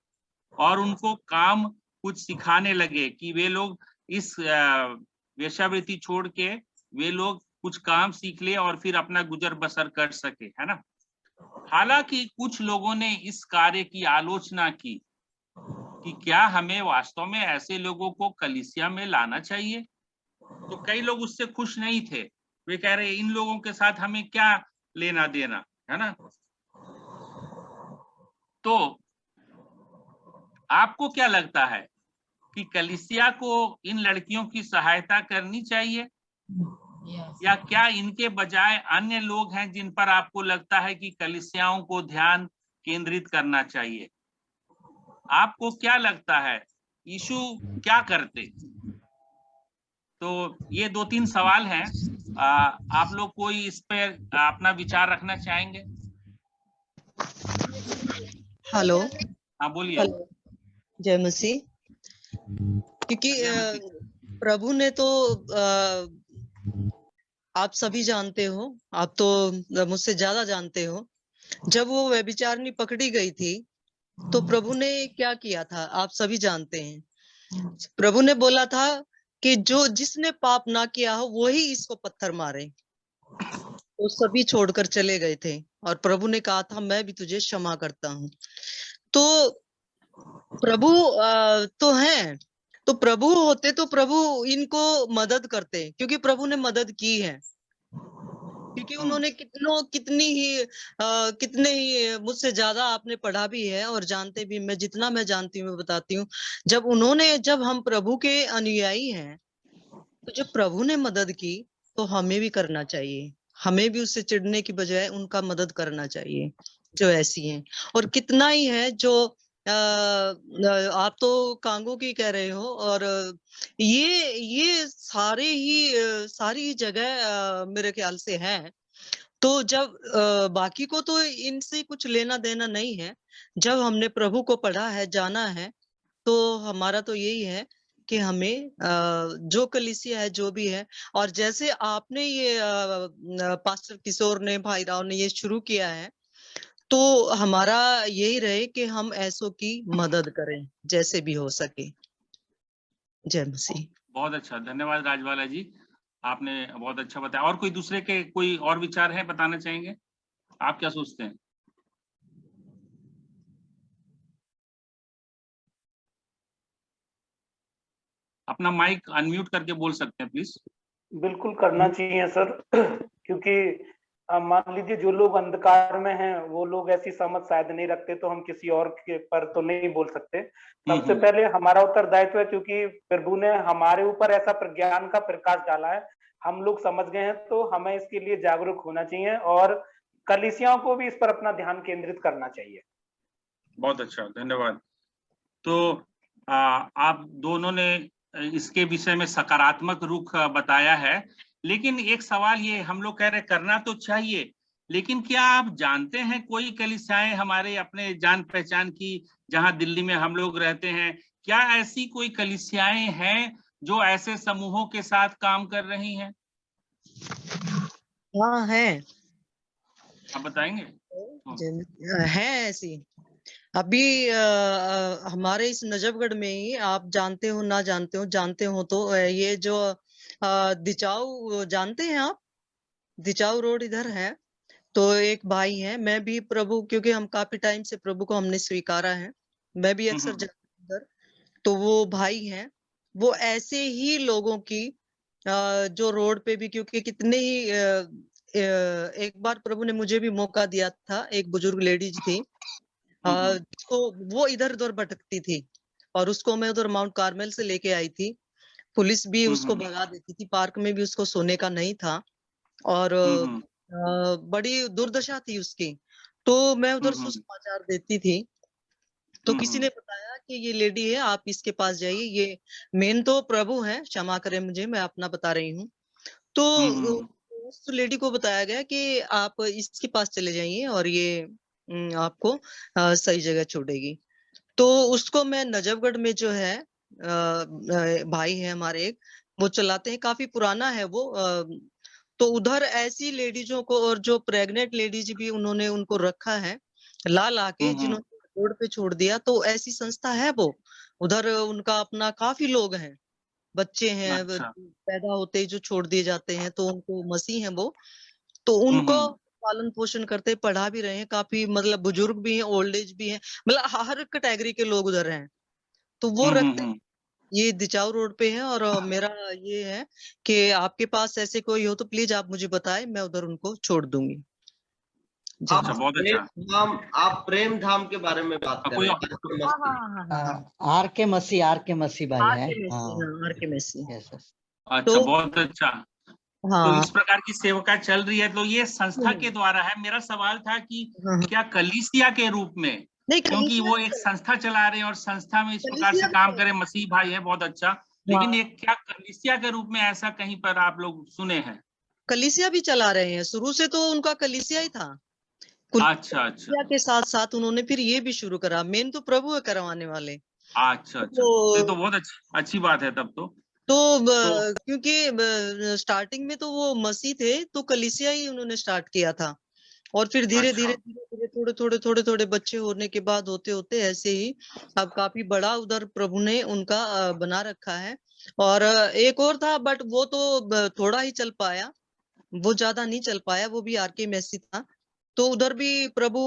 और उनको काम कुछ सिखाने लगे कि वे लोग इस वेश्यावृत्ति छोड़ के वे लोग कुछ काम सीख ले और फिर अपना गुजर बसर कर सके, है ना। हालांकि कुछ लोगों ने इस कार्य की आलोचना की कि क्या हमें वास्तव में ऐसे लोगों को कलीसिया में लाना चाहिए। तो कई लोग उससे खुश नहीं थे, वे कह रहे इन लोगों के साथ हमें क्या लेना देना, है ना। तो आपको क्या लगता है कि कलीसिया को इन लड़कियों की सहायता करनी चाहिए, या क्या इनके बजाय अन्य लोग हैं जिन पर आपको लगता है कि कलीसियाओं को ध्यान केंद्रित करना चाहिए? आपको क्या लगता है यीशु क्या करते? तो ये 2-3 सवाल हैं। आप लोग कोई इस पे अपना विचार रखना चाहेंगे? हेलो। हाँ बोलिए। हेलो, जय मसीह। क्योंकि प्रभु ने तो आप सभी जानते हो, आप तो मुझसे ज्यादा जानते हो, जब वो व्यभिचारिणी पकड़ी गई थी तो प्रभु ने क्या किया था आप सभी जानते हैं। प्रभु ने बोला था कि जो जिसने पाप ना किया हो वही इसको पत्थर मारे। वो सभी छोड़कर चले गए थे और प्रभु ने कहा था मैं भी तुझे क्षमा करता हूँ। तो प्रभु तो हैं, तो प्रभु होते तो प्रभु इनको मदद करते, क्योंकि प्रभु ने मदद की है, क्योंकि उन्होंने कितने ही मुझसे ज्यादा आपने पढ़ा भी है और जानते भी, मैं जितना मैं जानती हूँ बताती हूँ। जब हम प्रभु के अनुयायी हैं, तो जब प्रभु ने मदद की तो हमें भी करना चाहिए। हमें भी उससे चिढ़ने की बजाय उनका मदद करना चाहिए जो ऐसी हैं। और कितना ही है जो आप तो कांगो की कह रहे हो, और ये सारी जगह मेरे ख्याल से है। तो जब बाकी को तो इनसे कुछ लेना देना नहीं है, जब हमने प्रभु को पढ़ा है, जाना है, तो हमारा तो यही है कि हमें जो कलीसिया है जो भी है, और जैसे आपने ये पास्टर किशोर ने, भाई राव ने ये शुरू किया है, तो हमारा यही रहे कि हम ऐसों की मदद करें जैसे भी हो सके। जय मसीह। बहुत अच्छा, धन्यवाद राजवाला जी, आपने बहुत अच्छा बताया। और कोई दूसरे के कोई और विचार है, बताना चाहेंगे? आप क्या सोचते हैं? अपना माइक अनम्यूट करके बोल सकते हैं प्लीज। बिल्कुल करना चाहिए सर, क्योंकि मान लीजिए जो लोग अंधकार में हैं वो लोग ऐसी समझ शायद नहीं रखते, तो हम किसी और के पर तो नहीं बोल सकते। सबसे पहले हमारा उत्तरदायित्व है, क्योंकि प्रभु ने हमारे ऊपर ऐसा ज्ञान का प्रकाश डाला है, हम लोग समझ गए हैं, तो हमें इसके लिए जागरूक होना चाहिए और कलीसियाओं को भी इस पर अपना ध्यान केंद्रित करना चाहिए। बहुत अच्छा, धन्यवाद। तो आप दोनों ने इसके विषय में सकारात्मक रुख बताया है, लेकिन एक सवाल ये, हम लोग कह रहे करना तो चाहिए, लेकिन क्या आप जानते हैं कोई कलीसियाएं हमारे अपने जान पहचान की, जहां दिल्ली में हम लोग रहते हैं, क्या ऐसी कोई कलीसियाएं हैं जो ऐसे समूहों के साथ काम कर रही हैं? हाँ है। आप बताएंगे? है ऐसी। अभी हमारे इस नजफगढ़ में ही, आप जानते हो ना जानते हो तो ये जो दिचाऊ, जानते हैं आप? दिचाऊ रोड इधर है, तो एक भाई है, मैं भी प्रभु, क्योंकि हम काफी टाइम से प्रभु को हमने स्वीकारा है, मैं भी अक्सर जाती हूं उधर। तो वो भाई है, वो ऐसे ही लोगों की जो रोड पे भी, क्योंकि कितने ही एक बार प्रभु ने मुझे भी मौका दिया था, एक बुजुर्ग लेडीज थी, तो वो इधर उधर भटकती थी और उसको मैं उधर माउंट कार्मेल से लेके आई थी। पुलिस भी उसको भगा देती थी, पार्क में भी उसको सोने का नहीं था, और बड़ी दुर्दशा थी उसकी। तो मैं उधर सुसमाचार देती थी, तो किसी ने बताया कि ये लेडी है, आप इसके पास जाइए, ये मेन तो प्रभु है, क्षमा करें मुझे, मैं अपना बता रही हूँ। तो उस लेडी को बताया गया कि आप इसके पास चले जाइए और ये आपको सही जगह छोड़ेगी। तो उसको मैं नजफगढ़ में जो है भाई है हमारे एक, वो चलाते हैं, काफी पुराना है वो। तो उधर ऐसी लेडीजों को और जो प्रेग्नेंट लेडीज भी उन्होंने उनको रखा है ला ला के, जिन्होंने रोड पे छोड़ दिया। तो ऐसी संस्था है वो उधर, उनका अपना काफी लोग हैं, बच्चे हैं अच्छा। पैदा होते ही जो छोड़ दिए जाते हैं, तो उनको मसीह हैं वो, तो उनको पालन पोषण करते, पढ़ा भी रहे हैं, काफी मतलब बुजुर्ग भी हैं, ओल्ड एज भी हैं, मतलब हर कैटेगरी के लोग उधर हैं। तो वो रखते हैं, ये दिचाऊ रोड पे है। और मेरा ये है कि आपके पास ऐसे कोई हो तो प्लीज आप मुझे बताएं, मैं उधर उनको छोड़ दूंगी। अच्छा, बहुत अच्छा। आप प्रेम धाम के बारे में बात कर रहे हैं। आर के मसीह भाई है। आर के मसीह। अच्छा, तो बहुत अच्छा। तो इस प्रकार की सेवका चल रही है, तो ये संस्था के द्वारा है। मेरा सवाल था कि क्या कलीसिया के रूप में, नहीं, क्योंकि वो एक संस्था चला रहे हैं और संस्था में इस प्रकार से काम करे, मसीह भाई है, बहुत अच्छा, लेकिन एक क्या कलीसिया के रूप में ऐसा कहीं पर आप लोग सुने हैं? कलीसिया भी चला रहे हैं, शुरू से तो उनका कलीसिया ही था। अच्छा अच्छा, कलीसिया के साथ साथ उन्होंने फिर ये भी शुरू करा, मेन तो प्रभु है करवाने वाले। अच्छा अच्छा, तो ये तो बहुत अच्छी बात है तब तो। क्योंकि स्टार्टिंग में तो वो मसीह थे, तो कलीसिया ही उन्होंने स्टार्ट किया था। और फिर धीरे धीरे थोड़े थोड़े बच्चे होने के बाद होते होते ऐसे ही अब काफी बड़ा उधर प्रभु ने उनका बना रखा है। और एक और था, बट वो तो थोड़ा ही चल पाया, वो ज्यादा नहीं चल पाया, वो भी आर के मैसी था। तो उधर भी प्रभु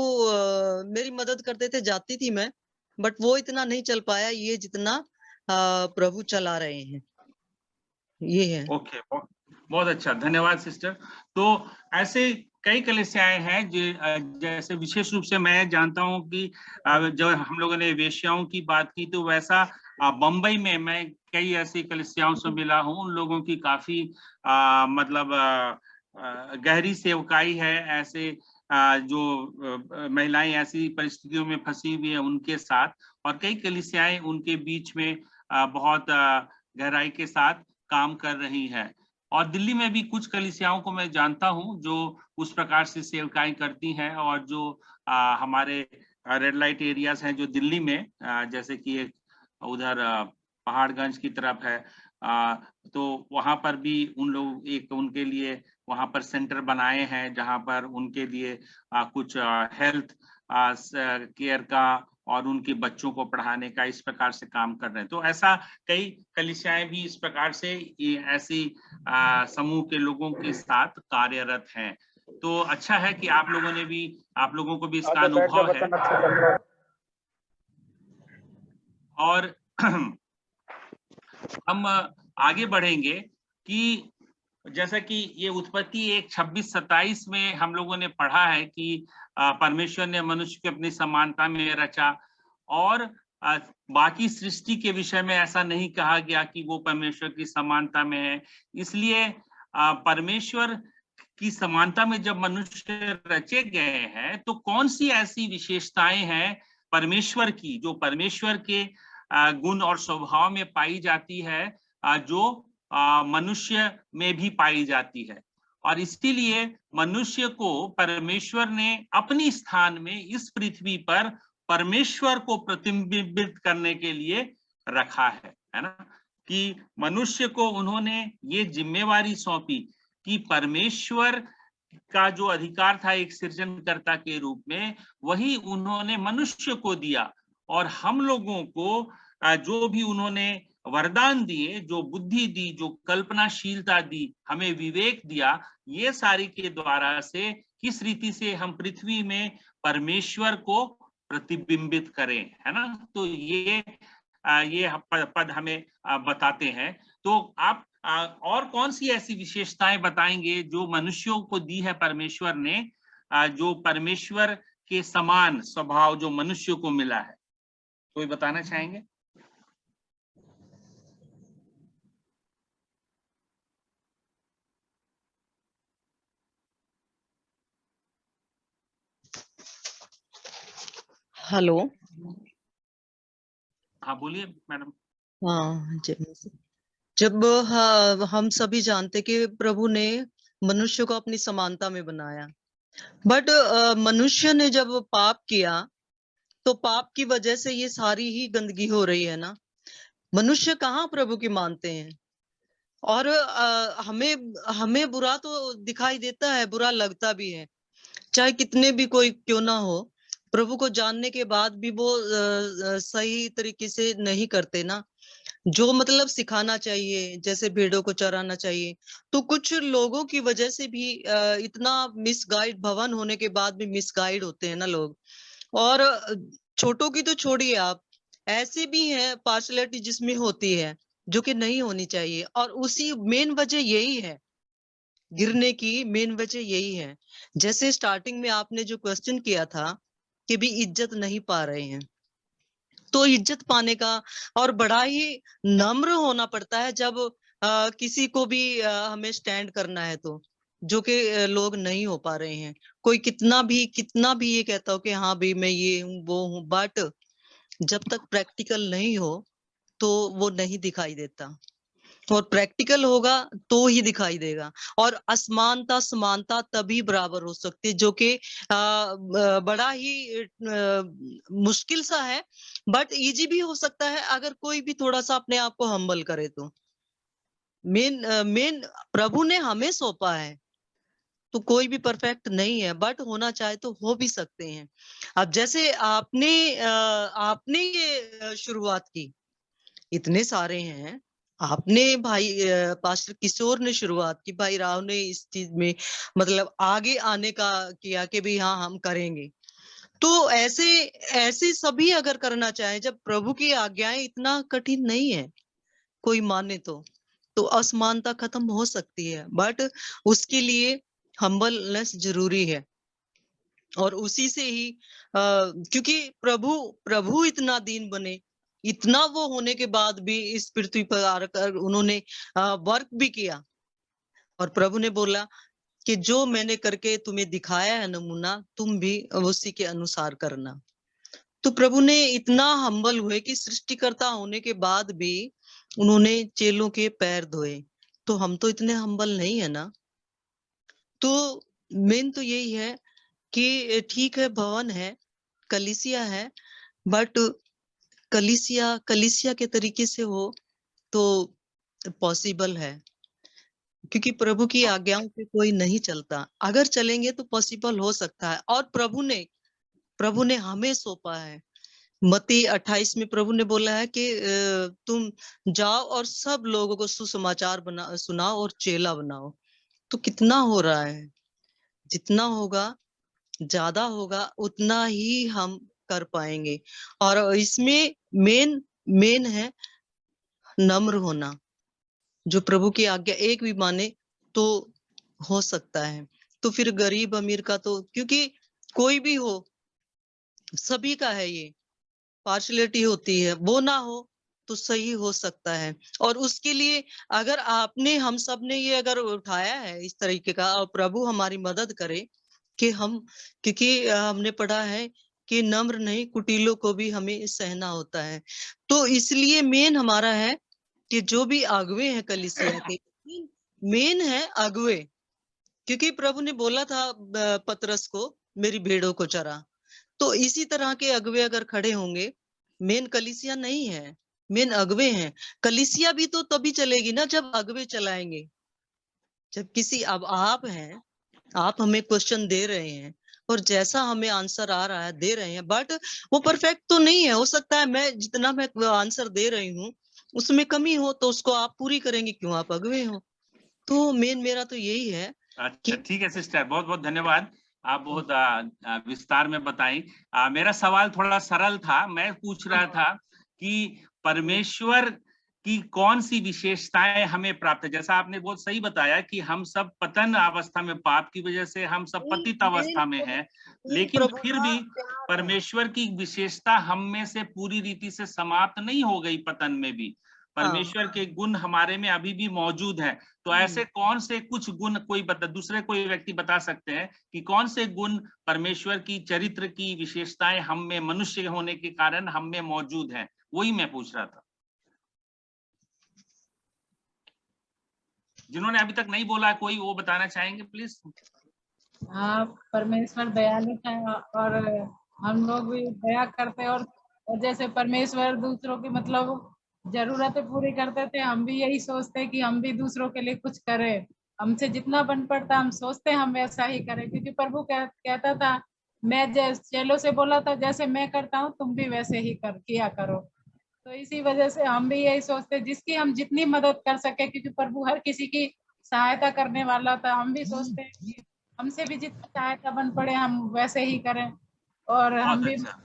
मेरी मदद करते थे, जाती थी मैं, बट वो इतना नहीं चल पाया ये जितना प्रभु चला रहे हैं, ये है। ओके, बहुत अच्छा, धन्यवाद सिस्टर। तो ऐसे कई कलीसियाएं हैं जैसे विशेष रूप से मैं जानता हूं कि जब हम लोगों ने वेश्याओं की बात की, तो वैसा बम्बई में मैं कई ऐसी कलीसियाओं से मिला हूं। उन लोगों की काफी मतलब गहरी सेवकाई है। ऐसे जो महिलाएं ऐसी परिस्थितियों में फंसी हुई है उनके साथ, और कई कलीसियाएं उनके बीच में बहुत गहराई के साथ काम कर रही है। और दिल्ली में भी कुछ कलीसियाओं को मैं जानता हूं जो उस प्रकार से सेवकाएं करती हैं। और जो हमारे रेड लाइट एरियाज हैं जो दिल्ली में, जैसे कि एक उधर पहाड़गंज की तरफ है, तो वहां पर भी उन लोग एक उनके लिए वहां पर सेंटर बनाए हैं जहां पर उनके लिए कुछ हेल्थ केयर का और उनके बच्चों को पढ़ाने का इस प्रकार से काम कर रहे हैं। तो ऐसा कई कलीसियाएं भी इस प्रकार से ऐसी समूह के लोगों के साथ कार्यरत हैं। तो अच्छा है कि आप लोगों को भी इसका अनुभव है। और हम आगे बढ़ेंगे कि जैसा कि ये उत्पत्ति 1:26-27 में हम लोगों ने पढ़ा है कि परमेश्वर ने मनुष्य को अपनी समानता में रचा, और बाकी सृष्टि के विषय में ऐसा नहीं कहा गया कि वो परमेश्वर की समानता में है। इसलिए परमेश्वर की समानता में जब मनुष्य रचे गए हैं, तो कौन सी ऐसी विशेषताएं हैं परमेश्वर की जो परमेश्वर के गुण और स्वभाव में पाई जाती है, जो मनुष्य में भी पाई जाती है। और इसीलिए मनुष्य को परमेश्वर ने अपनी स्थान में इस पृथ्वी पर परमेश्वर को प्रतिबिंबित करने के लिए रखा है ना, कि मनुष्य को उन्होंने ये जिम्मेवारी सौंपी कि परमेश्वर का जो अधिकार था एक सृजनकर्ता के रूप में, वही उन्होंने मनुष्य को दिया। और हम लोगों को जो भी उन्होंने वरदान दिए, जो बुद्धि दी, जो कल्पनाशीलता दी, हमें विवेक दिया, ये सारी के द्वारा से किस रीति से हम पृथ्वी में परमेश्वर को प्रतिबिंबित करें, है ना। तो ये पद हमें बताते हैं। तो आप और कौन सी ऐसी विशेषताएं बताएंगे जो मनुष्यों को दी है परमेश्वर ने, जो परमेश्वर के समान स्वभाव जो मनुष्य को मिला है, कोई बताना चाहेंगे? हेलो। हाँ बोलिए मैडम। हाँ जब हम सभी जानते कि प्रभु ने मनुष्य को अपनी समानता में बनाया, बट मनुष्य ने जब पाप किया तो पाप की वजह से ये सारी ही गंदगी हो रही है ना। मनुष्य कहाँ प्रभु की मानते हैं, और हमें हमें बुरा तो दिखाई देता है, बुरा लगता भी है, चाहे कितने भी कोई क्यों ना हो। प्रभु को जानने के बाद भी वो सही तरीके से नहीं करते ना, जो मतलब सिखाना चाहिए, जैसे भेड़ों को चराना चाहिए। तो कुछ लोगों की वजह से भी इतना मिसगाइड, भवन होने के बाद भी मिसगाइड होते हैं ना लोग। और छोटों की तो छोड़िए आप, ऐसे भी हैं पार्शलिटी जिसमें होती है जो कि नहीं होनी चाहिए। और उसी मेन वजह यही है, गिरने की मेन वजह यही है। जैसे स्टार्टिंग में आपने जो क्वेश्चन किया था कि भी इज्जत नहीं पा रहे हैं, तो इज्जत पाने का और बड़ा ही नम्र होना पड़ता है जब किसी को भी हमें स्टैंड करना है, तो जो कि लोग नहीं हो पा रहे हैं। कोई कितना भी ये कहता हो कि हाँ भाई मैं ये हूँ वो हूँ, बट जब तक प्रैक्टिकल नहीं हो तो वो नहीं दिखाई देता, और प्रैक्टिकल होगा तो ही दिखाई देगा। और असमानता समानता तभी बराबर हो सकती है, जो कि बड़ा ही मुश्किल सा है, बट इजी भी हो सकता है अगर कोई भी थोड़ा सा अपने आप को हम्बल करे तो। मेन प्रभु ने हमें सौंपा है, तो कोई भी परफेक्ट नहीं है, बट होना चाहे तो हो भी सकते हैं। अब जैसे आपने ये शुरुआत की, इतने सारे हैं, आपने भाई पास्टर किशोर ने शुरुआत की, भाई राव ने इस चीज में मतलब आगे आने का किया कि भी हाँ हम करेंगे। तो ऐसे ऐसे सभी अगर करना चाहे, जब प्रभु की आज्ञाएं इतना कठिन नहीं है, कोई माने तो असमानता खत्म हो सकती है, बट उसके लिए हम्बलनेस जरूरी है। और उसी से ही क्योंकि प्रभु इतना दीन बने, इतना वो होने के बाद भी इस पृथ्वी पर आकर उन्होंने वर्क भी किया। और प्रभु ने बोला कि जो मैंने करके तुम्हें दिखाया है नमूना, तुम भी उसी के अनुसार करना। तो प्रभु ने इतना हम्बल हुए कि सृष्टिकर्ता होने के बाद भी उन्होंने चेलों के पैर धोए। तो हम तो इतने हम्बल नहीं है ना। तो मेन तो यही है कि ठीक है, भवन है, कलीसिया है, बट कलीसिया के तरीके से हो तो पॉसिबल है, क्योंकि प्रभु की आज्ञाओं पे कोई नहीं चलता। अगर चलेंगे तो पॉसिबल हो सकता है। और प्रभु ने हमें सौंपा है। मत्ती 28 में प्रभु ने बोला है कि तुम जाओ और सब लोगों को सुसमाचार सुनाओ और चेला बनाओ। तो कितना हो रहा है? जितना होगा, ज्यादा होगा, उतना ही हम कर पाएंगे। और इसमें मेन है नम्र होना। जो प्रभु की आज्ञा एक भी माने तो हो सकता है। तो फिर गरीब अमीर का तो, क्योंकि कोई भी हो, सभी का है ये, पार्शलिटी होती है, वो ना हो तो सही हो सकता है। और उसके लिए अगर हम सब ने ये अगर उठाया है इस तरीके का, और प्रभु हमारी मदद करे कि क्योंकि हमने पढ़ा है कि नम्र नहीं कुटिलों को भी हमें सहना होता है। तो इसलिए मेन हमारा है कि जो भी अगुवे हैं कलीसिया के, मेन है अगुवे। क्योंकि प्रभु ने बोला था पतरस को, मेरी भेड़ों को चरा। तो इसी तरह के अगुवे अगर खड़े होंगे, मेन कलीसिया नहीं है, मेन अगुवे हैं। कलीसिया भी तो तभी चलेगी ना जब अगुवे चलाएंगे। जब किसी, अब आप हैं, आप हमें क्वेश्चन दे रहे हैं और जैसा हमें आंसर आ रहा है दे रहे हैं, बट वो परफेक्ट तो नहीं है। हो सकता है मैं जितना मैं आंसर दे रही हूँ उसमें कमी हो, तो उसको आप पूरी करेंगे, क्यों, आप अगुवे हो। तो मेरा तो यही है। अच्छा ठीक है सिस्टर, बहुत बहुत धन्यवाद। आप बहुत विस्तार में बताई। मेरा सवाल थोड़ा सरल था। मैं पूछ रहा था कि परमेश्वर की कौन सी विशेषताएं हमें प्राप्त है। जैसा आपने बहुत सही बताया कि हम सब पतन अवस्था में, पाप की वजह से हम सब पतित अवस्था में हैं, लेकिन फिर भी परमेश्वर की विशेषता हम में से पूरी रीति से समाप्त नहीं हो गई। पतन में भी परमेश्वर के गुण हमारे में अभी भी मौजूद हैं। तो ऐसे कौन से कुछ गुण दूसरे कोई व्यक्ति बता सकते हैं कि कौन से गुण परमेश्वर की चरित्र की विशेषताएं हम में, मनुष्य होने के कारण हम में मौजूद हैं? वही मैं पूछ रहा था। जिन्होंने अभी तक नहीं बोला कोई, वो बताना चाहेंगे प्लीज। हाँ, परमेश्वर दयालु है और हम लोग भी दया करते हैं, और जैसे परमेश्वर दूसरों की मतलब जरूरतें पूरी करते थे, हम भी यही सोचते हैं कि हम भी दूसरों के लिए कुछ करें। हमसे जितना बन पड़ता हम सोचते हैं हम वैसा ही करें, क्योंकि प्रभु कहता था, मैं चेलों से बोला था जैसे मैं करता हूँ तुम भी वैसे ही किया करो। तो इसी वजह से हम भी यही सोचते हैं जिसकी हम जितनी मदद कर सके, क्योंकि प्रभु हर किसी की सहायता करने वाला था। हम भी सोचते हैं कि हमसे भी जितनी सहायता बन पड़े हम वैसे ही करें, और हम बहुत भी अच्छा,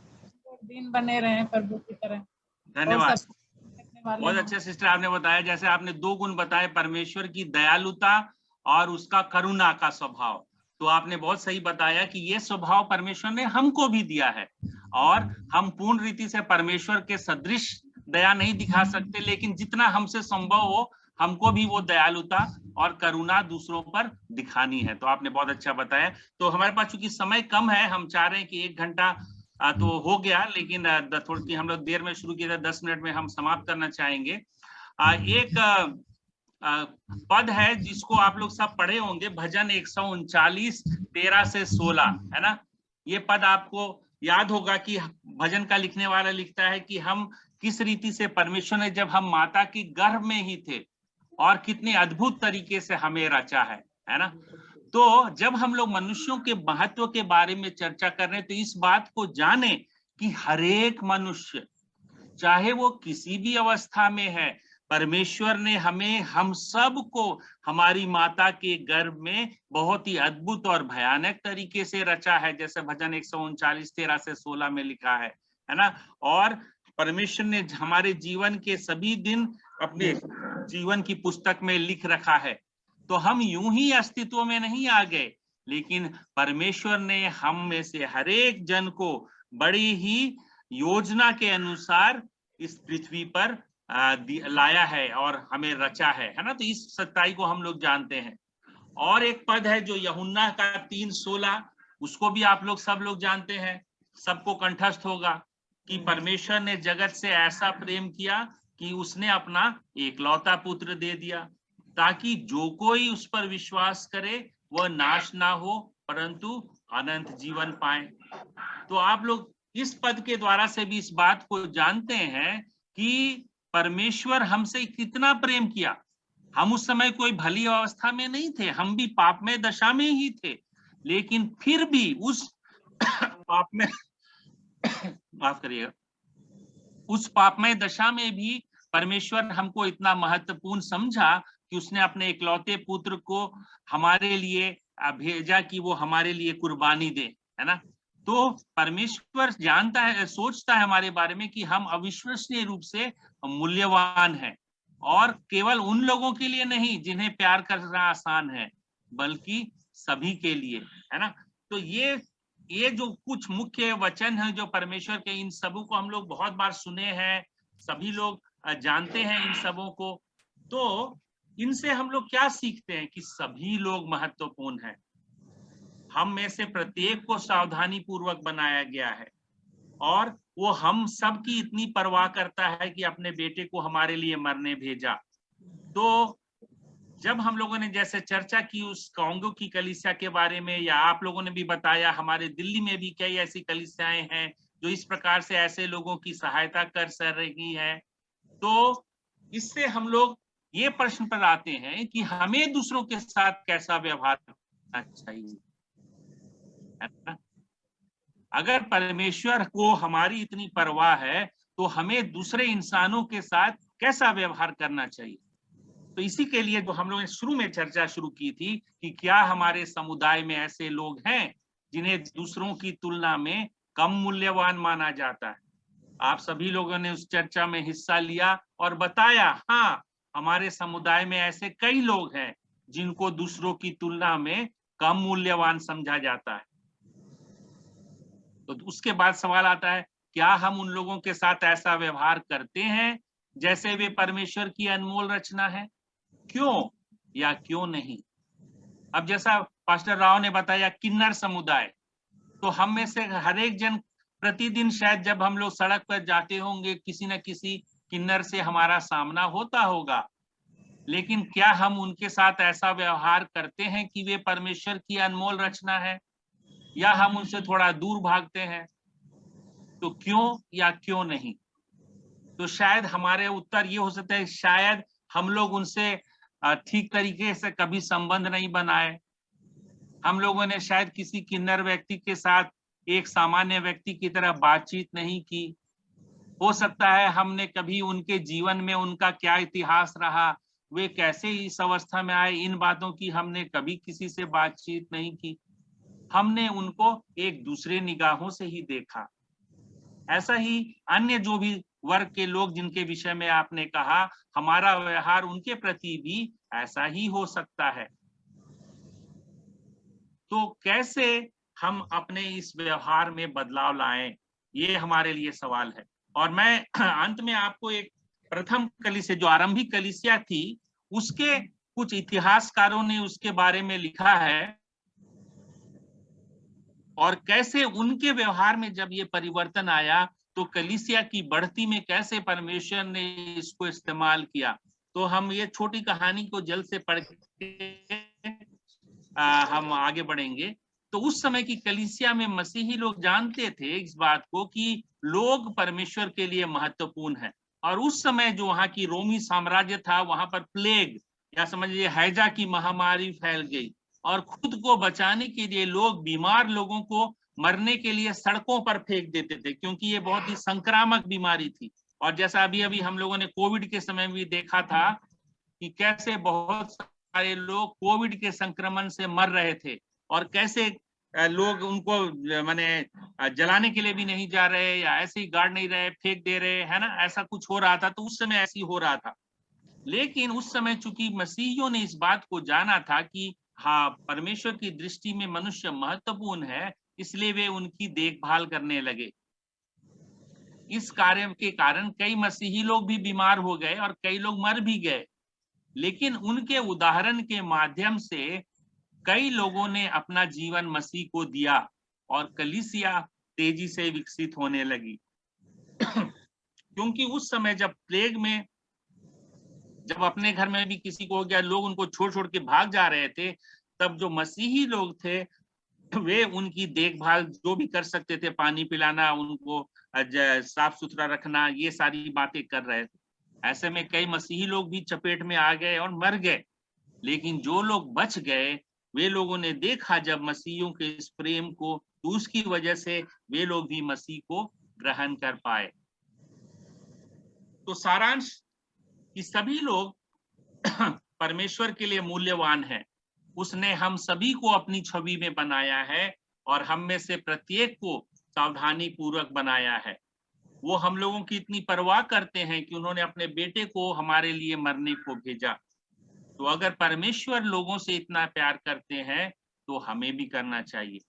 दिन बने रहे प्रभु की तरह, और धन्यवाद। सब करने वाले बहुत हैं। अच्छे सिस्टर आपने बताया, जैसे आपने 2 गुण बताए, परमेश्वर की दयालुता और उसका करुणा का स्वभाव। तो आपने बहुत सही बताया कि ये स्वभाव परमेश्वर ने हमको भी दिया है, और हम पूर्ण रीति से परमेश्वर के सदृश दया नहीं दिखा सकते, लेकिन जितना हमसे संभव हो हमको भी वो दयालुता और करुणा दूसरों पर दिखानी है। तो आपने बहुत अच्छा बताया। तो हमारे पास चूंकि समय कम है, हम चाह रहे हैं कि 1 घंटा तो हो गया, लेकिन थोड़ी हम लोग देर में शुरू किया था, 10 मिनट में हम समाप्त करना चाहेंगे। एक पद है जिसको आप लोग सब पढ़े होंगे, भजन 139 13 से 16, है ना। ये पद आपको याद होगा कि भजन का लिखने वाला लिखता है कि हम किस रीति से परमेश्वर ने जब हम माता के गर्भ में ही थे और कितने अद्भुत तरीके से हमें रचा है ना। तो जब हम लोग मनुष्यों के महत्व के बारे में चर्चा कर रहे हैं, तो इस बात को जाने कि हरेक मनुष्य, चाहे वो किसी भी अवस्था में है, परमेश्वर ने हमें, हम सब को हमारी माता के गर्भ में बहुत ही अद्भुत और भयानक तरीके से रचा है, जैसे भजन 139 13 से 16 में लिखा है ना। और परमेश्वर ने हमारे जीवन के सभी दिन अपने जीवन की पुस्तक में लिख रखा है। तो हम यूं ही अस्तित्व में नहीं आ गए, लेकिन परमेश्वर ने हम में से हरेक जन को बड़ी ही योजना के अनुसार इस पृथ्वी पर लाया है और हमें रचा है ना। तो इस सच्चाई को हम लोग जानते हैं। और एक पद है जो यूहन्ना का 3:16, उसको भी आप लोग सब लोग जानते हैं, सबको कंठस्थ होगा कि परमेश्वर ने जगत से ऐसा प्रेम किया कि उसने अपना एकलौता पुत्र दे दिया, ताकि जो कोई उस पर विश्वास करे वह नाश ना हो परंतु अनंत जीवन पाए। तो आप लोग इस पद के द्वारा से भी इस बात को जानते हैं कि परमेश्वर हमसे कितना प्रेम किया। हम उस समय कोई भली अवस्था में नहीं थे, हम भी पापमय दशा में ही थे, लेकिन फिर भी उस पाप में माफ करिएगा, उस पापमय दशा में भी परमेश्वर हमको इतना महत्वपूर्ण समझा कि उसने अपने इकलौते पुत्र को हमारे लिए भेजा कि वो हमारे लिए कुर्बानी दे, है ना। तो परमेश्वर जानता है, सोचता है हमारे बारे में कि हम अविश्वसनीय रूप से मूल्यवान हैं, और केवल उन लोगों के लिए नहीं जिन्हें प्यार करना आसान है, बल्कि सभी के लिए, है ना। तो ये जो कुछ मुख्य वचन है जो परमेश्वर के, इन सबों को हम लोग बहुत बार सुने हैं, सभी लोग जानते हैं इन सबों को। तो इनसे हम लोग क्या सीखते हैं कि सभी लोग महत्वपूर्ण हैं। हम में से प्रत्येक को सावधानी पूर्वक बनाया गया है, और वो हम सब की इतनी परवाह करता है कि अपने बेटे को हमारे लिए मरने भेजा। तो जब हम लोगों ने जैसे चर्चा की उस कांगो की कलीसिया के बारे में, या आप लोगों ने भी बताया हमारे दिल्ली में भी कई ऐसी कलीसियाएं हैं जो इस प्रकार से ऐसे लोगों की सहायता कर रही है, तो इससे हम लोग ये प्रश्न पर आते हैं कि हमें दूसरों के साथ कैसा व्यवहार करना चाहिए, है ना। अगर परमेश्वर को हमारी इतनी परवाह है तो हमें दूसरे इंसानों के साथ कैसा व्यवहार करना चाहिए। तो इसी के लिए जो हम लोगों ने शुरू में चर्चा शुरू की थी कि क्या हमारे समुदाय में ऐसे लोग हैं जिन्हें दूसरों की तुलना में कम मूल्यवान माना जाता है। आप सभी लोगों ने उस चर्चा में हिस्सा लिया और बताया, हाँ हमारे समुदाय में ऐसे कई लोग हैं जिनको दूसरों की तुलना में कम मूल्यवान समझा जाता है। तो उसके बाद सवाल आता है, क्या हम उन लोगों के साथ ऐसा व्यवहार करते हैं जैसे वे परमेश्वर की अनमोल रचना है? क्यों या क्यों नहीं? अब जैसा पास्टर राव ने बताया, किन्नर समुदाय, तो हम में से हर एक जन प्रतिदिन शायद जब हम लोग सड़क पर जाते होंगे किसी न किसी किन्नर से हमारा सामना होता होगा, लेकिन क्या हम उनके साथ ऐसा व्यवहार करते हैं कि वे परमेश्वर की अनमोल रचना है, या हम उनसे थोड़ा दूर भागते हैं? तो क्यों या क्यों नहीं? तो शायद हमारे उत्तर ये हो सकता है, शायद हम लोग उनसे ठीक तरीके से कभी संबंध नहीं बनाए। हम लोगों ने शायद किसी किन्नर व्यक्ति के साथ एक सामान्य व्यक्ति की तरह बातचीत नहीं की। हो सकता है हमने कभी उनके जीवन में उनका क्या इतिहास रहा, वे कैसे इस अवस्था में आए, इन बातों की हमने कभी किसी से बातचीत नहीं की। हमने उनको एक दूसरे निगाहों से ही देखा। ऐसा ही अन्य जो भी वर्ग के लोग जिनके विषय में आपने कहा, हमारा व्यवहार उनके प्रति भी ऐसा ही हो सकता है। तो कैसे हम अपने इस व्यवहार में बदलाव लाएं, ये हमारे लिए सवाल है। और मैं अंत में आपको एक प्रथम कलीसिया, जो आरंभिक कलीसिया थी, उसके कुछ इतिहासकारों ने उसके बारे में लिखा है, और कैसे उनके व्यवहार में जब ये परिवर्तन आया तो कलीसिया की बढ़ती में कैसे परमेश्वर ने इसको इस्तेमाल किया। तो हम ये छोटी कहानी को जल्द से पढ़ के हम आगे बढ़ेंगे। तो उस समय की कलीसिया में मसीही लोग जानते थे इस बात को कि लोग परमेश्वर के लिए महत्वपूर्ण है। और उस समय जो वहां की रोमी साम्राज्य था, वहां पर प्लेग या समझिए हैजा की महामारी फैल गई, और खुद को बचाने के लिए लोग बीमार लोगों को मरने के लिए सड़कों पर फेंक देते थे, क्योंकि ये बहुत ही संक्रामक बीमारी थी। और जैसा अभी अभी हम लोगों ने कोविड के समय भी देखा था कि कैसे बहुत सारे लोग कोविड के संक्रमण से मर रहे थे, और कैसे लोग उनको माने जलाने के लिए भी नहीं जा रहे, या ऐसे ही गाड़ नहीं रहे, फेंक दे रहे, है ना, ऐसा कुछ हो रहा था। तो उस समय ऐसे ही हो रहा था। लेकिन उस समय चूंकि मसीहियों ने इस बात को जाना था कि हाँ, परमेश्वर की दृष्टि में मनुष्य महत्वपूर्ण है, इसलिए वे उनकी देखभाल करने लगे। इस कार्य के कारण कई मसीही लोग भी बीमार हो गए और कई लोग मर भी गए, लेकिन उनके उदाहरण के माध्यम से कई लोगों ने अपना जीवन मसीह को दिया और कलीसिया तेजी से विकसित होने लगी। क्योंकि उस समय जब प्लेग में जब अपने घर में भी किसी को हो गया, लोग उनको छोड़ छोड़ के भाग जा रहे थे, तब जो मसीही लोग थे वे उनकी देखभाल जो भी कर सकते थे, पानी पिलाना, उनको साफ सुथरा रखना, ये सारी बातें कर रहे थे। ऐसे में कई मसीही लोग भी चपेट में आ गए और मर गए, लेकिन जो लोग बच गए वे लोगों ने देखा जब मसीहियों के इस प्रेम को, तो उसकी वजह से वे लोग भी मसीह को ग्रहण कर पाए। तो सारांश कि सभी लोग परमेश्वर के लिए मूल्यवान हैं। उसने हम सभी को अपनी छवि में बनाया है और हम में से प्रत्येक को सावधानी पूर्वक बनाया है। वो हम लोगों की इतनी परवाह करते हैं कि उन्होंने अपने बेटे को हमारे लिए मरने को भेजा। तो अगर परमेश्वर लोगों से इतना प्यार करते हैं तो हमें भी करना चाहिए।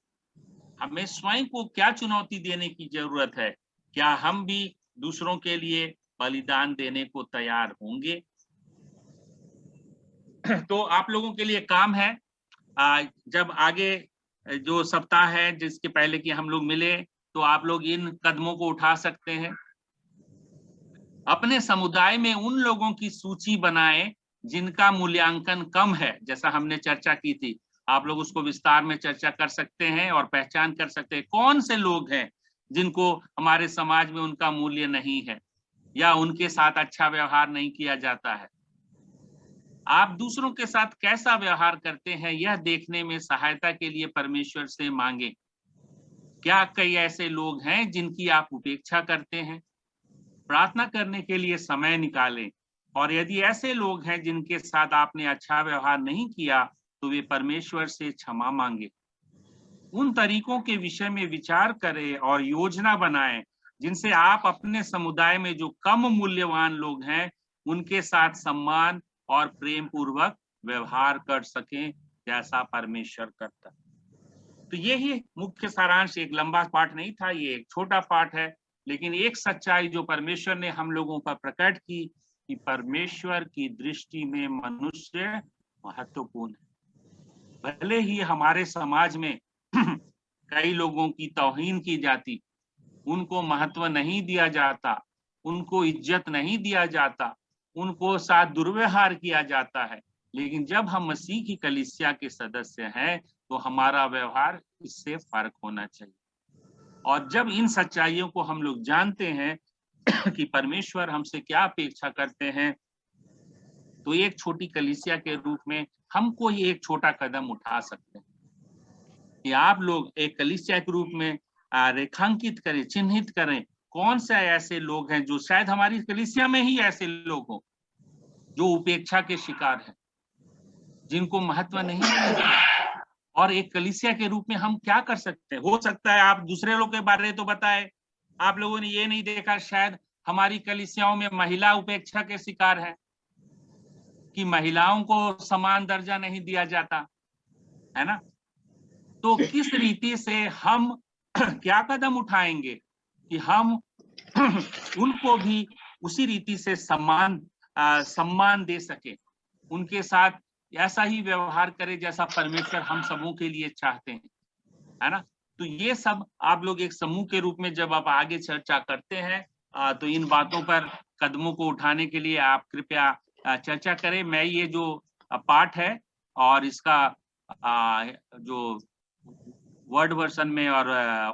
हमें स्वयं को क्या चुनौती देने की जरूरत है? क्या हम भी दूसरों के लिए बलिदान देने को तैयार होंगे? तो आप लोगों के लिए काम है, जब आगे जो सप्ताह है जिसके पहले कि हम लोग मिले, तो आप लोग इन कदमों को उठा सकते हैं। अपने समुदाय में उन लोगों की सूची बनाएं जिनका मूल्यांकन कम है, जैसा हमने चर्चा की थी। आप लोग उसको विस्तार में चर्चा कर सकते हैं और पहचान कर सकते हैं कौन से लोग हैं जिनको हमारे समाज में उनका मूल्य नहीं है या उनके साथ अच्छा व्यवहार नहीं किया जाता है। आप दूसरों के साथ कैसा व्यवहार करते हैं, यह देखने में सहायता के लिए परमेश्वर से मांगे। क्या कई ऐसे लोग हैं जिनकी आप उपेक्षा करते हैं? प्रार्थना करने के लिए समय निकालें, और यदि ऐसे लोग हैं जिनके साथ आपने अच्छा व्यवहार नहीं किया तो वे परमेश्वर से क्षमा मांगे। उन तरीकों के विषय में विचार करें और योजना बनाएं जिनसे आप अपने समुदाय में जो कम मूल्यवान लोग हैं उनके साथ सम्मान और प्रेम पूर्वक व्यवहार कर सकें जैसा परमेश्वर करता। तो यही मुख्य सारांश, एक लंबा पाठ नहीं था, ये एक छोटा पाठ है, लेकिन एक सच्चाई जो परमेश्वर ने हम लोगों पर प्रकट की कि परमेश्वर की दृष्टि में मनुष्य महत्वपूर्ण है। भले ही हमारे समाज में कई लोगों की तौहीन की जाती, उनको महत्व नहीं दिया जाता, उनको इज्जत नहीं दिया जाता, उनको साथ दुर्व्यवहार किया जाता है। लेकिन जब हम मसीह की कलीसिया के सदस्य हैं तो हमारा व्यवहार इससे फर्क होना चाहिए। और जब इन सच्चाइयों को हम लोग जानते हैं कि परमेश्वर हमसे क्या अपेक्षा करते हैं, तो एक छोटी कलीसिया के रूप में हम कोई एक छोटा कदम उठा सकते हैं कि आप लोग एक कलीसिया के रूप में रेखांकित करें, चिन्हित करें कौन से ऐसे लोग हैं जो शायद हमारी कलीसिया में ही ऐसे लोग हों जो उपेक्षा के शिकार हैं, जिनको महत्व नहीं मिलता। और एक कलीसिया के रूप में हम क्या कर सकते हैं? हो सकता है आप दूसरे लोग के बारे तो बताए, आप लोगों ने ये नहीं देखा शायद हमारी कलीसियाओं में महिला उपेक्षा के शिकार है, कि महिलाओं को समान दर्जा नहीं दिया जाता है ना। तो किस रीति से हम क्या कदम उठाएंगे कि हम उनको भी उसी रीति से सम्मान दे सके, उनके साथ ऐसा ही व्यवहार करें जैसा परमेश्वर हम सबों के लिए चाहते हैं, है ना। तो ये सब आप लोग एक समूह के रूप में जब आप आगे चर्चा करते हैं तो इन बातों पर कदमों को उठाने के लिए आप कृपया चर्चा करें। मैं ये जो पाठ है और इसका जो वर्ड वर्जन में और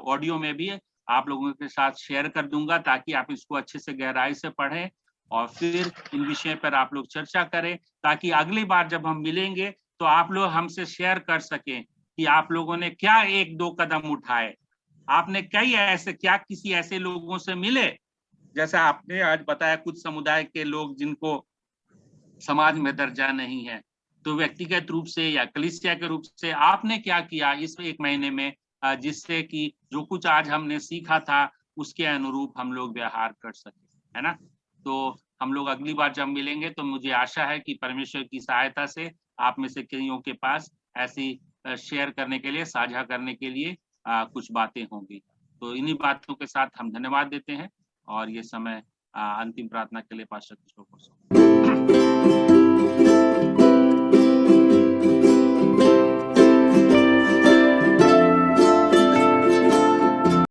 ऑडियो में भी आप लोगों के साथ शेयर कर दूंगा, ताकि आप इसको अच्छे से गहराई से पढ़ें और फिर इन विषय पर आप लोग चर्चा करें, ताकि अगली बार जब हम मिलेंगे तो आप लोग हमसे शेयर कर सकें कि आप लोगों ने क्या एक दो कदम उठाए, आपने क्या किसी ऐसे लोगों से मिले, जैसा आपने आज बताया कुछ समुदाय के लोग जिनको समाज में दर्जा नहीं है, तो व्यक्तिगत रूप से या कलीसिया के रूप से आपने क्या किया इस एक महीने में, जिससे कि जो कुछ आज हमने सीखा था उसके अनुरूप हम लोग व्यवहार कर सके, है ना। तो हम लोग अगली बार जब मिलेंगे तो मुझे आशा है कि परमेश्वर की सहायता से आप में से कईयों के पास ऐसी शेयर करने के लिए, साझा करने के लिए कुछ बातें होंगी। तो इन्हीं बातों के साथ हम धन्यवाद देते हैं और ये समय अंतिम प्रार्थना के लिए पास्टर किशोर को